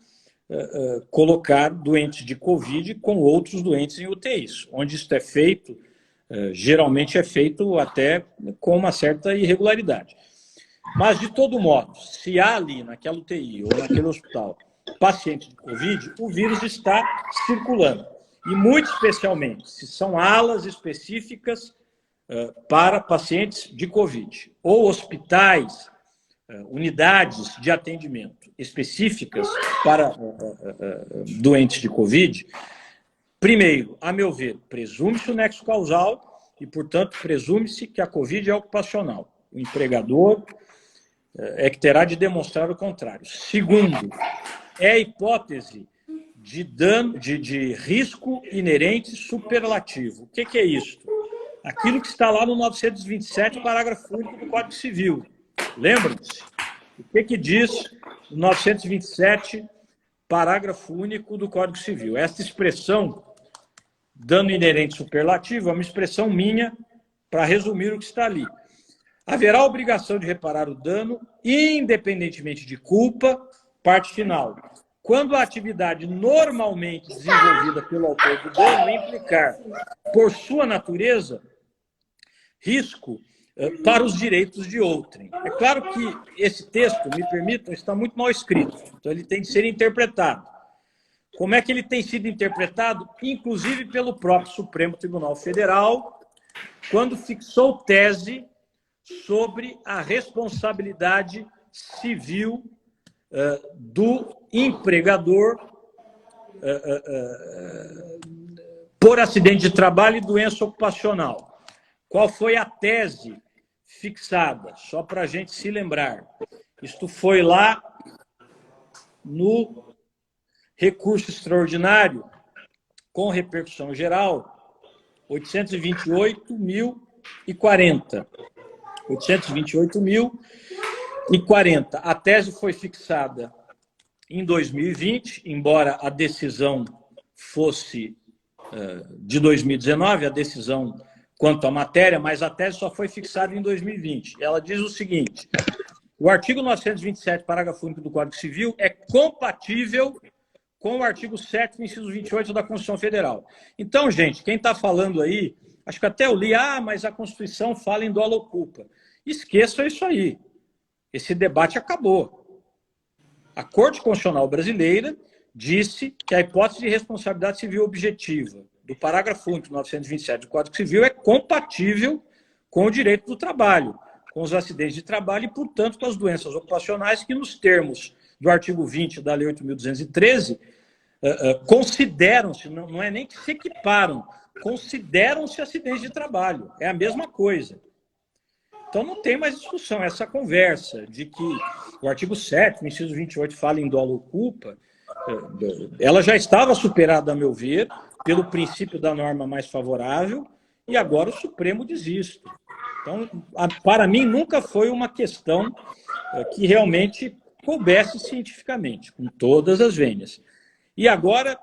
colocar doentes de Covid com outros doentes em UTIs. Onde isso é feito, geralmente é feito até com uma certa irregularidade. Mas, de todo modo, se há ali naquela UTI ou naquele hospital paciente de Covid, o vírus está circulando. E, muito especialmente, se são alas específicas para pacientes de Covid, ou hospitais, unidades de atendimento específicas para doentes de Covid, primeiro, a meu ver, presume-se o nexo causal e, portanto, presume-se que a Covid é ocupacional. O empregador é que terá de demonstrar o contrário. Segundo, é a hipótese de risco inerente superlativo. O que é isso? Aquilo que está lá no 927, parágrafo único do Código Civil. Lembram-se? O que diz o 927, parágrafo único do Código Civil? Esta expressão, dano inerente superlativo, é uma expressão minha para resumir o que está ali. Haverá obrigação de reparar o dano, independentemente de culpa, parte final. Quando a atividade normalmente desenvolvida pelo autor do dano implicar, por sua natureza, risco para os direitos de outrem. É claro que esse texto, me permitam, está muito mal escrito, então ele tem que ser interpretado. Como é que ele tem sido interpretado? Inclusive pelo próprio Supremo Tribunal Federal, quando fixou tese sobre a responsabilidade civil do empregador por acidente de trabalho e doença ocupacional. Qual foi a tese fixada? Só para a gente se lembrar. Isto foi lá no recurso extraordinário com repercussão geral 828.040. 828.040. A tese foi fixada em 2020, embora a decisão fosse de 2019, a decisão quanto à matéria, mas a tese só foi fixada em 2020. Ela diz o seguinte: o artigo 927, parágrafo único do Código Civil, é compatível com o artigo 7º, inciso 28 da Constituição Federal. Então, gente, quem está falando aí, acho que até eu li, mas a Constituição fala em dolo ou culpa. Esqueçam isso aí. Esse debate acabou. A Corte Constitucional Brasileira disse que a hipótese de responsabilidade civil objetiva do parágrafo único 927 do Código Civil é compatível com o direito do trabalho, com os acidentes de trabalho e, portanto, com as doenças ocupacionais que, nos termos do artigo 20 da Lei 8.213, consideram-se, não é nem que se equiparam, consideram-se acidentes de trabalho. É a mesma coisa. Então, não tem mais discussão. Essa conversa de que o artigo 7º, inciso 28, fala em dolo ou culpa, ela já estava superada, a meu ver, pelo princípio da norma mais favorável, e agora o Supremo diz isso. Então, para mim, nunca foi uma questão que realmente coubesse cientificamente, com todas as vênias. E agora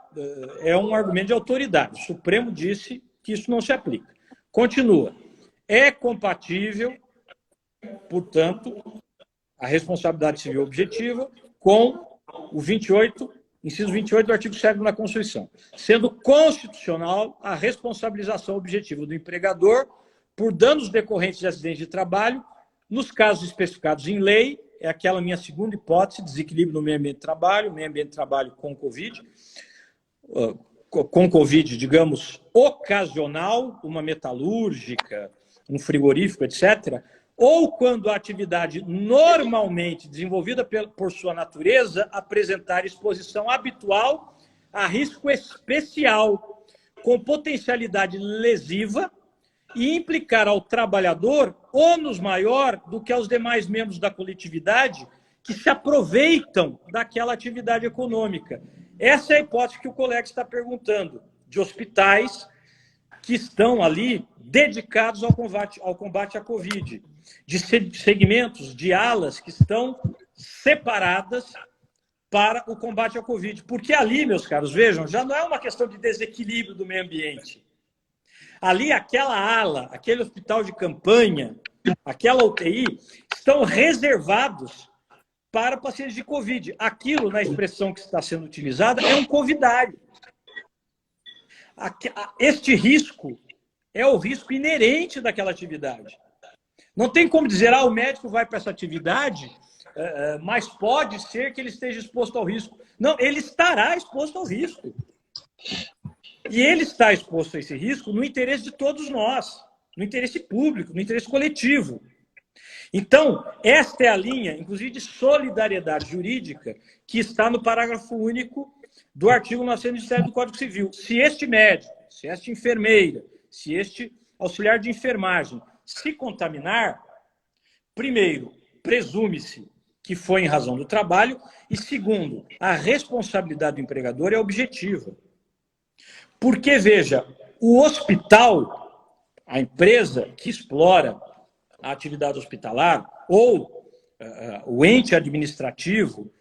é um argumento de autoridade. O Supremo disse que isso não se aplica. Continua. É compatível, portanto, a responsabilidade civil objetiva com o 28, inciso 28 do artigo 7º da Constituição, sendo constitucional a responsabilização objetiva do empregador por danos decorrentes de acidente de trabalho, nos casos especificados em lei. É aquela minha segunda hipótese, desequilíbrio no meio ambiente de trabalho com Covid. Com Covid, digamos, ocasional, uma metalúrgica, um frigorífico, etc., ou quando a atividade normalmente desenvolvida por sua natureza apresentar exposição habitual a risco especial, com potencialidade lesiva e implicar ao trabalhador ônus maior do que aos demais membros da coletividade que se aproveitam daquela atividade econômica. Essa é a hipótese que o colega está perguntando, de hospitais que estão ali dedicados ao combate à Covid, de segmentos, de alas que estão separadas para o combate à Covid. Porque ali, meus caros, vejam, já não é uma questão de desequilíbrio do meio ambiente. Ali, aquela ala, aquele hospital de campanha, aquela UTI, estão reservados para pacientes de Covid. Aquilo, na expressão que está sendo utilizada, é um covidário. Este risco é o risco inerente daquela atividade. Não tem como dizer, o médico vai para essa atividade, mas pode ser que ele esteja exposto ao risco. Não, ele estará exposto ao risco. E ele está exposto a esse risco no interesse de todos nós, no interesse público, no interesse coletivo. Então, esta é a linha, inclusive, de solidariedade jurídica que está no parágrafo único do artigo 907 do Código Civil. Se este médico, se esta enfermeira, se este auxiliar de enfermagem se contaminar, primeiro, presume-se que foi em razão do trabalho e, segundo, a responsabilidade do empregador é objetiva. Porque, veja, o hospital, a empresa que explora a atividade hospitalar ou o ente administrativo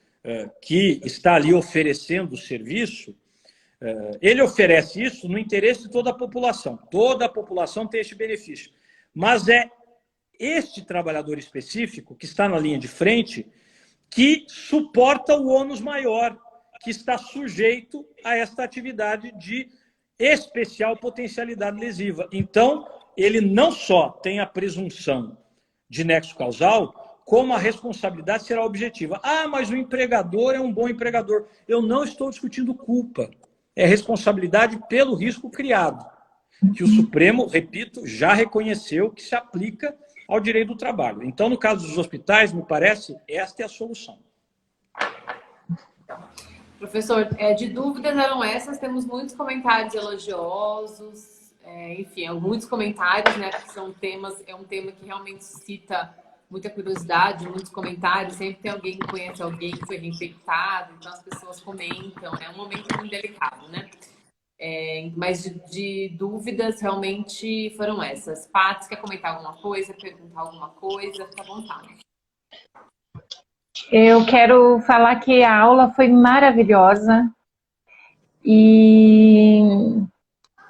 que está ali oferecendo o serviço, ele oferece isso no interesse de toda a população. Toda a população tem este benefício. Mas é este trabalhador específico, que está na linha de frente, que suporta o ônus maior, que está sujeito a esta atividade de especial potencialidade lesiva. Então, ele não só tem a presunção de nexo causal, como a responsabilidade será objetiva. Mas o empregador é um bom empregador. Eu não estou discutindo culpa. É responsabilidade pelo risco criado, que o Supremo, repito, já reconheceu que se aplica ao direito do trabalho. Então, no caso dos hospitais, me parece, esta é a solução. Professor, de dúvidas eram essas, temos muitos comentários elogiosos, enfim, muitos comentários, né, que são temas, é um tema que realmente suscita muita curiosidade, muitos comentários, sempre tem alguém que conhece alguém que foi reinfectado, então as pessoas comentam, é um momento muito delicado, né? Mas de dúvidas realmente foram essas. Paty, quer comentar alguma coisa, perguntar alguma coisa? Fica à vontade. Eu quero falar que a aula foi maravilhosa e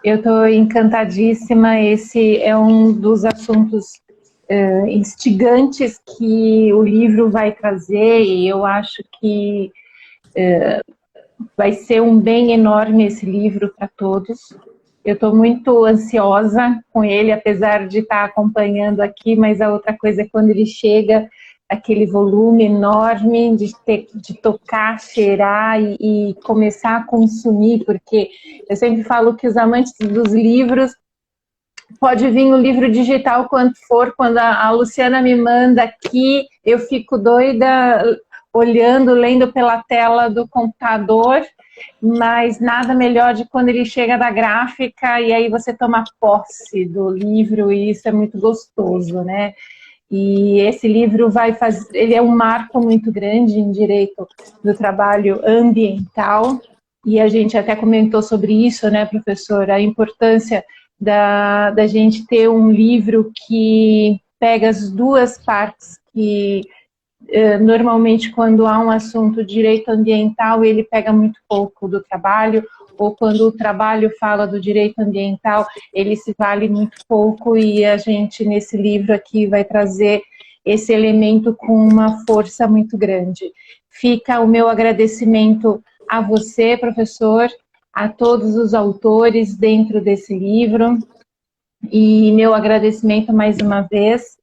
eu estou encantadíssima. Esse é um dos assuntos instigantes que o livro vai trazer e eu acho que vai ser um bem enorme esse livro para todos. Eu estou muito ansiosa com ele, apesar de estar acompanhando aqui, mas a outra coisa é quando ele chega, aquele volume enorme de tocar, cheirar e começar a consumir, porque eu sempre falo que os amantes dos livros, pode vir no livro digital quanto for, quando a Luciana me manda aqui, eu fico doida olhando, lendo pela tela do computador, mas nada melhor de quando ele chega da gráfica e aí você toma posse do livro e isso é muito gostoso, né? E esse livro ele é um marco muito grande em direito do trabalho ambiental e a gente até comentou sobre isso, né, professor, a importância da gente ter um livro que pega as duas partes que normalmente quando há um assunto de direito ambiental ele pega muito pouco do trabalho, ou quando o trabalho fala do direito ambiental ele se vale muito pouco e a gente nesse livro aqui vai trazer esse elemento com uma força muito grande. Fica o meu agradecimento a você, professor, a todos os autores dentro desse livro e meu agradecimento mais uma vez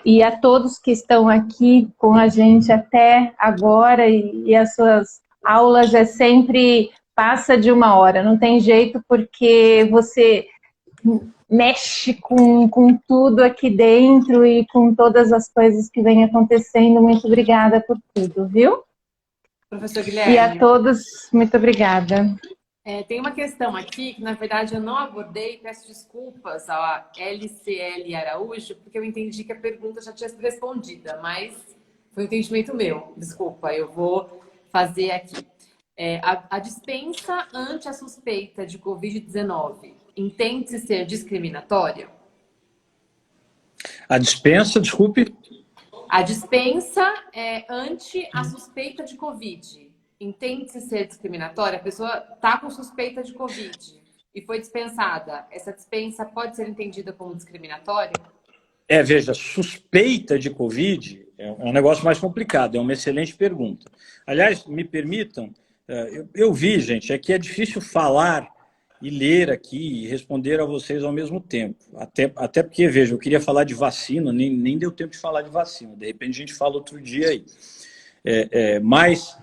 e a todos que estão aqui com a gente até agora e as suas aulas sempre passa de 1 hora, não tem jeito porque você mexe com tudo aqui dentro e com todas as coisas que vem acontecendo. Muito obrigada por tudo, viu? Professor E a Guilherme, todos, muito obrigada. tem uma questão aqui que, na verdade, eu não abordei, peço desculpas à LCL Araújo, porque eu entendi que a pergunta já tinha sido respondida, mas foi um entendimento meu. Desculpa, eu vou fazer aqui. A dispensa ante a suspeita de Covid-19 entende-se ser discriminatória? A dispensa, desculpe? A dispensa ante a suspeita de Covid entende-se ser discriminatória? A pessoa está com suspeita de Covid e foi dispensada. Essa dispensa pode ser entendida como discriminatória? Veja, suspeita de Covid é um negócio mais complicado, é uma excelente pergunta. Aliás, me permitam, eu vi, gente, é que é difícil falar e ler aqui e responder a vocês ao mesmo tempo. Até porque, veja, eu queria falar de vacina, nem deu tempo de falar de vacina. De repente a gente fala outro dia aí. Mas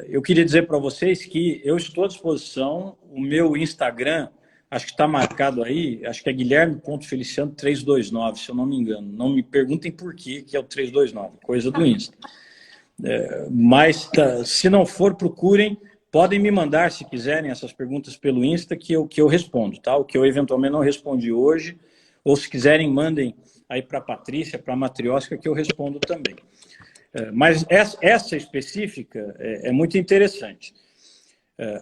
eu queria dizer para vocês que eu estou à disposição, o meu Instagram, acho que está marcado aí, acho que é guilherme.feliciano329, se eu não me engano. Não me perguntem por que é o 329, coisa do Insta. Mas se não for, procurem. Podem me mandar, se quiserem, essas perguntas pelo Insta, que eu respondo, tá? O que eu eventualmente não respondi hoje, ou se quiserem, mandem aí para a Patrícia, para a Matriosca, que eu respondo também. Mas essa específica é muito interessante.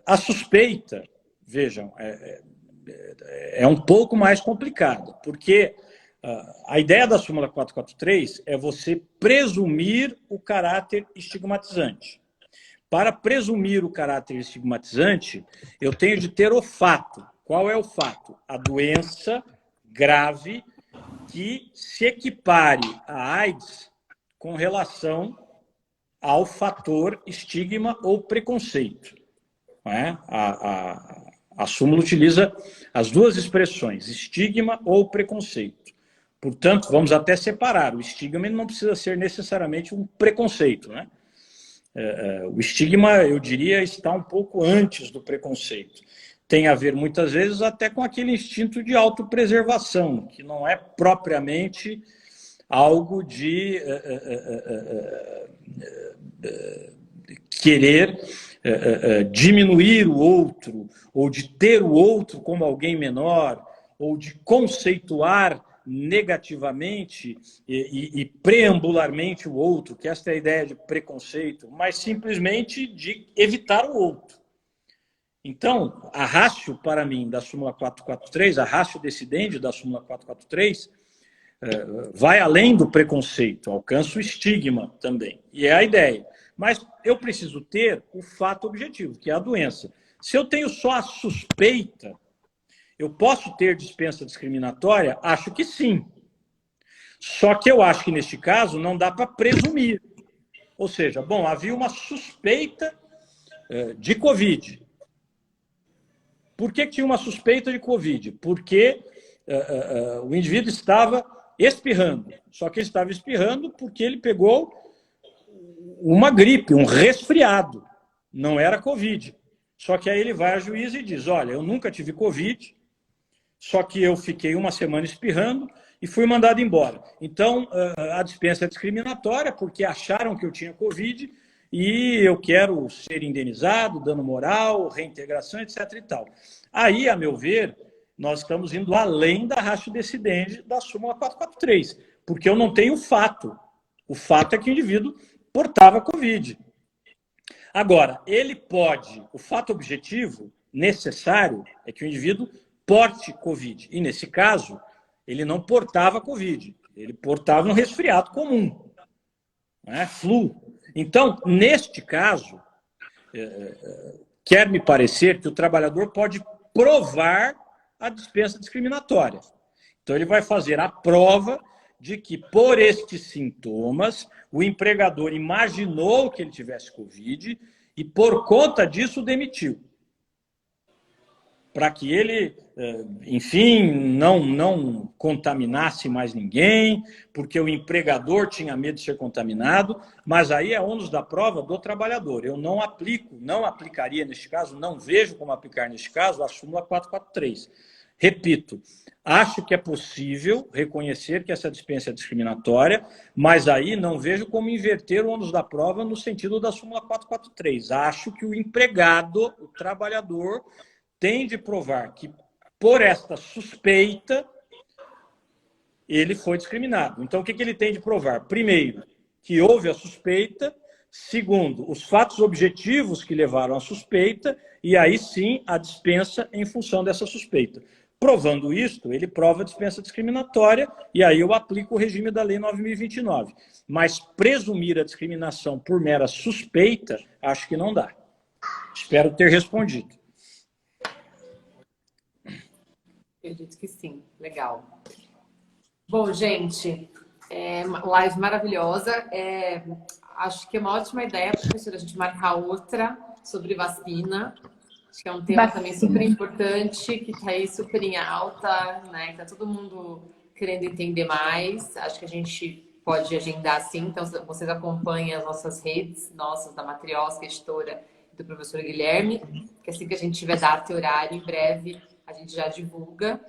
A suspeita, vejam, é um pouco mais complicada, porque a ideia da súmula 443 é você presumir o caráter estigmatizante. Para presumir o caráter estigmatizante, eu tenho de ter o fato. Qual é o fato? A doença grave que se equipare à AIDS com relação ao fator estigma ou preconceito. Não é? A súmula utiliza as duas expressões, estigma ou preconceito. Portanto, vamos até separar. O estigma não precisa ser necessariamente um preconceito, né? O estigma, eu diria, está um pouco antes do preconceito. Tem a ver, muitas vezes, até com aquele instinto de autopreservação, que não é propriamente algo de querer diminuir o outro, ou de ter o outro como alguém menor, ou de conceituar negativamente e preambularmente o outro, que esta é a ideia de preconceito, mas simplesmente de evitar o outro. Então, a ratio, para mim, da súmula 443, a ratio decidente da súmula 443, vai além do preconceito, alcança o estigma também, e é a ideia. Mas eu preciso ter o fato objetivo, que é a doença. Se eu tenho só a suspeita, eu posso ter dispensa discriminatória? Acho que sim. Só que eu acho que, neste caso, não dá para presumir. Ou seja, bom, havia uma suspeita de Covid. Por que tinha uma suspeita de Covid? Porque o indivíduo estava espirrando. Só que ele estava espirrando porque ele pegou uma gripe, um resfriado. Não era Covid. Só que aí ele vai à juíza e diz, olha, eu nunca tive Covid, só que eu fiquei uma semana espirrando e fui mandado embora. Então, a dispensa é discriminatória porque acharam que eu tinha Covid e eu quero ser indenizado, dano moral, reintegração, etc. e tal. Aí, a meu ver, nós estamos indo além da ratio decidente da súmula 443, porque eu não tenho fato. O fato é que o indivíduo portava Covid. Agora, ele pode, o fato objetivo necessário é que o indivíduo porte Covid. E, nesse caso, ele não portava Covid. Ele portava um resfriado comum, né? Flu. Então, neste caso, quer me parecer que o trabalhador pode provar a dispensa discriminatória. Então, ele vai fazer a prova de que, por estes sintomas, o empregador imaginou que ele tivesse Covid e, por conta disso, o demitiu. Para que ele, enfim, não contaminasse mais ninguém, porque o empregador tinha medo de ser contaminado, mas aí é ônus da prova do trabalhador. Eu não aplicaria neste caso, não vejo como aplicar neste caso a súmula 443. Repito, acho que é possível reconhecer que essa dispensa é discriminatória, mas aí não vejo como inverter o ônus da prova no sentido da súmula 443. Acho que o empregado, o trabalhador, tem de provar que, por esta suspeita, ele foi discriminado. Então, o que ele tem de provar? Primeiro, que houve a suspeita. Segundo, os fatos objetivos que levaram à suspeita. E aí sim, a dispensa em função dessa suspeita. Provando isto, ele prova a dispensa discriminatória e aí eu aplico o regime da Lei 9.029. Mas presumir a discriminação por mera suspeita, acho que não dá. Espero ter respondido. Acredito que sim. Legal. Bom, gente, live maravilhosa. Acho que é uma ótima ideia, professora, a gente marcar outra sobre vacina. Acho que é um tema também super importante, que está aí super em alta, né? Está todo mundo querendo entender mais. Acho que a gente pode agendar sim. Então, vocês acompanhem as nossas redes, nossas, da Matrioska, editora, e do professor Guilherme, que assim que a gente tiver data e horário, em breve, a gente já divulga.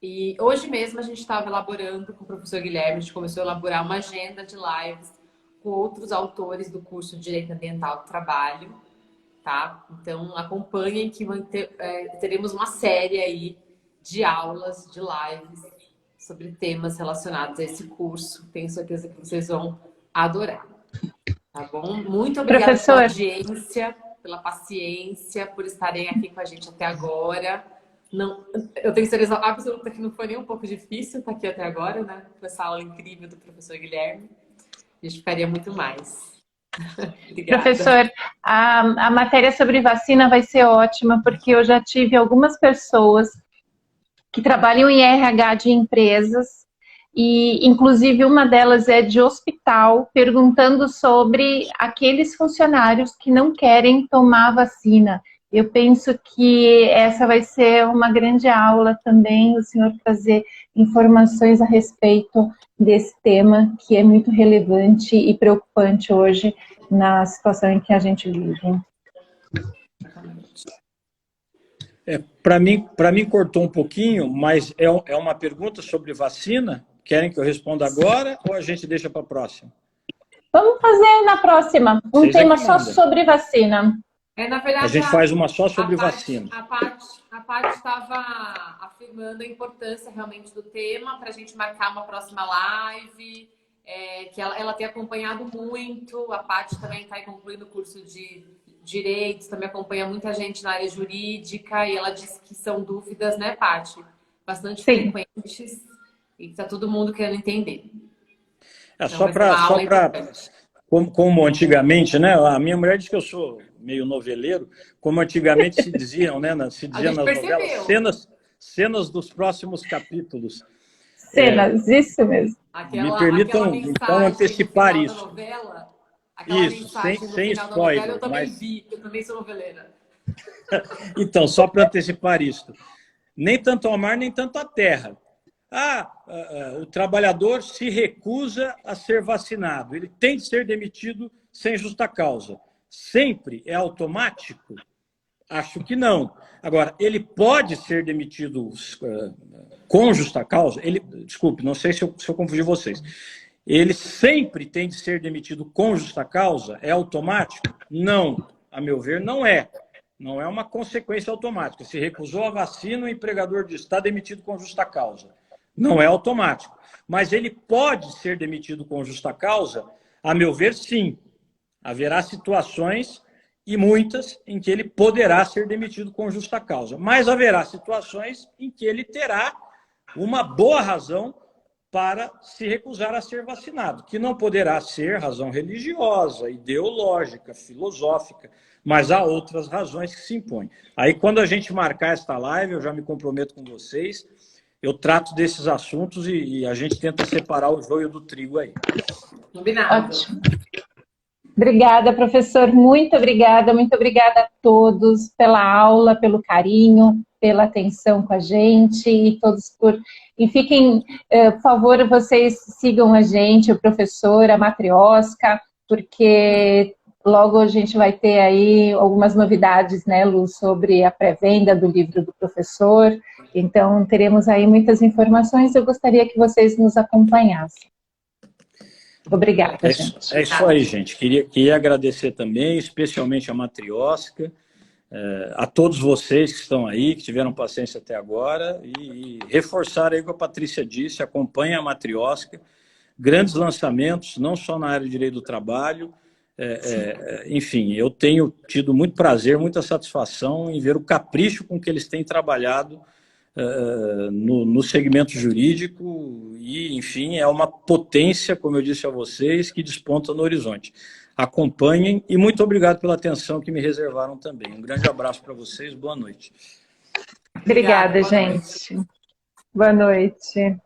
E hoje mesmo a gente estava elaborando com o professor Guilherme, a gente começou a elaborar uma agenda de lives com outros autores do curso de Direito Ambiental do Trabalho, tá? Então acompanhem que teremos uma série aí de aulas, de lives sobre temas relacionados a esse curso. Tenho certeza que vocês vão adorar, tá bom? Muito obrigada pela audiência, pela paciência, por estarem aqui com a gente até agora. Não, eu tenho certeza absoluta que não foi nem um pouco difícil estar aqui até agora, né? Com essa aula incrível do professor Guilherme. A gente ficaria muito mais. Professor, a matéria sobre vacina vai ser ótima, porque eu já tive algumas pessoas que trabalham em RH de empresas, e inclusive uma delas é de hospital, perguntando sobre aqueles funcionários que não querem tomar vacina. Eu penso que essa vai ser uma grande aula também, o senhor trazer informações a respeito desse tema, que é muito relevante e preocupante hoje na situação em que a gente vive. Para mim cortou um pouquinho, mas é uma pergunta sobre vacina? Querem que eu responda agora ou a gente deixa para a próxima? Vamos fazer na próxima, um tema só sobre vacina. Na verdade, a gente faz uma só sobre vacina. A Paty estava afirmando a importância realmente do tema para a gente marcar uma próxima live, que ela tem acompanhado muito. A Paty também está concluindo o curso de Direitos, também acompanha muita gente na área jurídica, e ela disse que são dúvidas, né, Paty? Bastante frequentes, e está todo mundo querendo entender. Então, só para como antigamente, né? A minha mulher diz que eu sou meio noveleiro, como antigamente se diziam, né? Se dizia nas novelas, cenas dos próximos capítulos. Cenas, isso mesmo. Me permitam, então, antecipar isso. Novela, isso, sem spoiler. Novela, eu também vi, eu também sou noveleira. Então, só para antecipar isso. Nem tanto ao mar, nem tanto à terra. O trabalhador se recusa a ser vacinado. Ele tem de ser demitido sem justa causa. Sempre é automático? Acho que não. Agora, ele pode ser demitido com justa causa? Desculpe, não sei se eu confundi vocês. Ele sempre tem de ser demitido com justa causa? É automático? Não. A meu ver, não é. Não é uma consequência automática. Se recusou a vacina, o empregador diz: está demitido com justa causa. Não é automático. Mas ele pode ser demitido com justa causa? A meu ver, sim. Haverá situações, e muitas, em que ele poderá ser demitido com justa causa. Mas haverá situações em que ele terá uma boa razão para se recusar a ser vacinado, que não poderá ser razão religiosa, ideológica, filosófica, mas há outras razões que se impõem. Aí, quando a gente marcar esta live, eu já me comprometo com vocês, eu trato desses assuntos e a gente tenta separar o joio do trigo aí. Combinado. Ótimo. Obrigada, professor. Muito obrigada a todos pela aula, pelo carinho, pela atenção com a gente e todos E fiquem, por favor, vocês sigam a gente, o professor, a Matrioska, porque logo a gente vai ter aí algumas novidades, né, Lu, sobre a pré-venda do livro do professor. Então, teremos aí muitas informações. Eu gostaria que vocês nos acompanhassem. Obrigada, gente. É isso aí, gente. Queria agradecer também, especialmente a Matriosca, a todos vocês que estão aí, que tiveram paciência até agora, e reforçar aí o que a Patrícia disse, acompanhe a Matriosca, grandes lançamentos, não só na área de direito do trabalho, enfim, eu tenho tido muito prazer, muita satisfação em ver o capricho com que eles têm trabalhado no segmento jurídico e, enfim, é uma potência, como eu disse a vocês, que desponta no horizonte. Acompanhem e muito obrigado pela atenção que me reservaram também. Um grande abraço para vocês, boa noite. Obrigada, gente. Boa noite.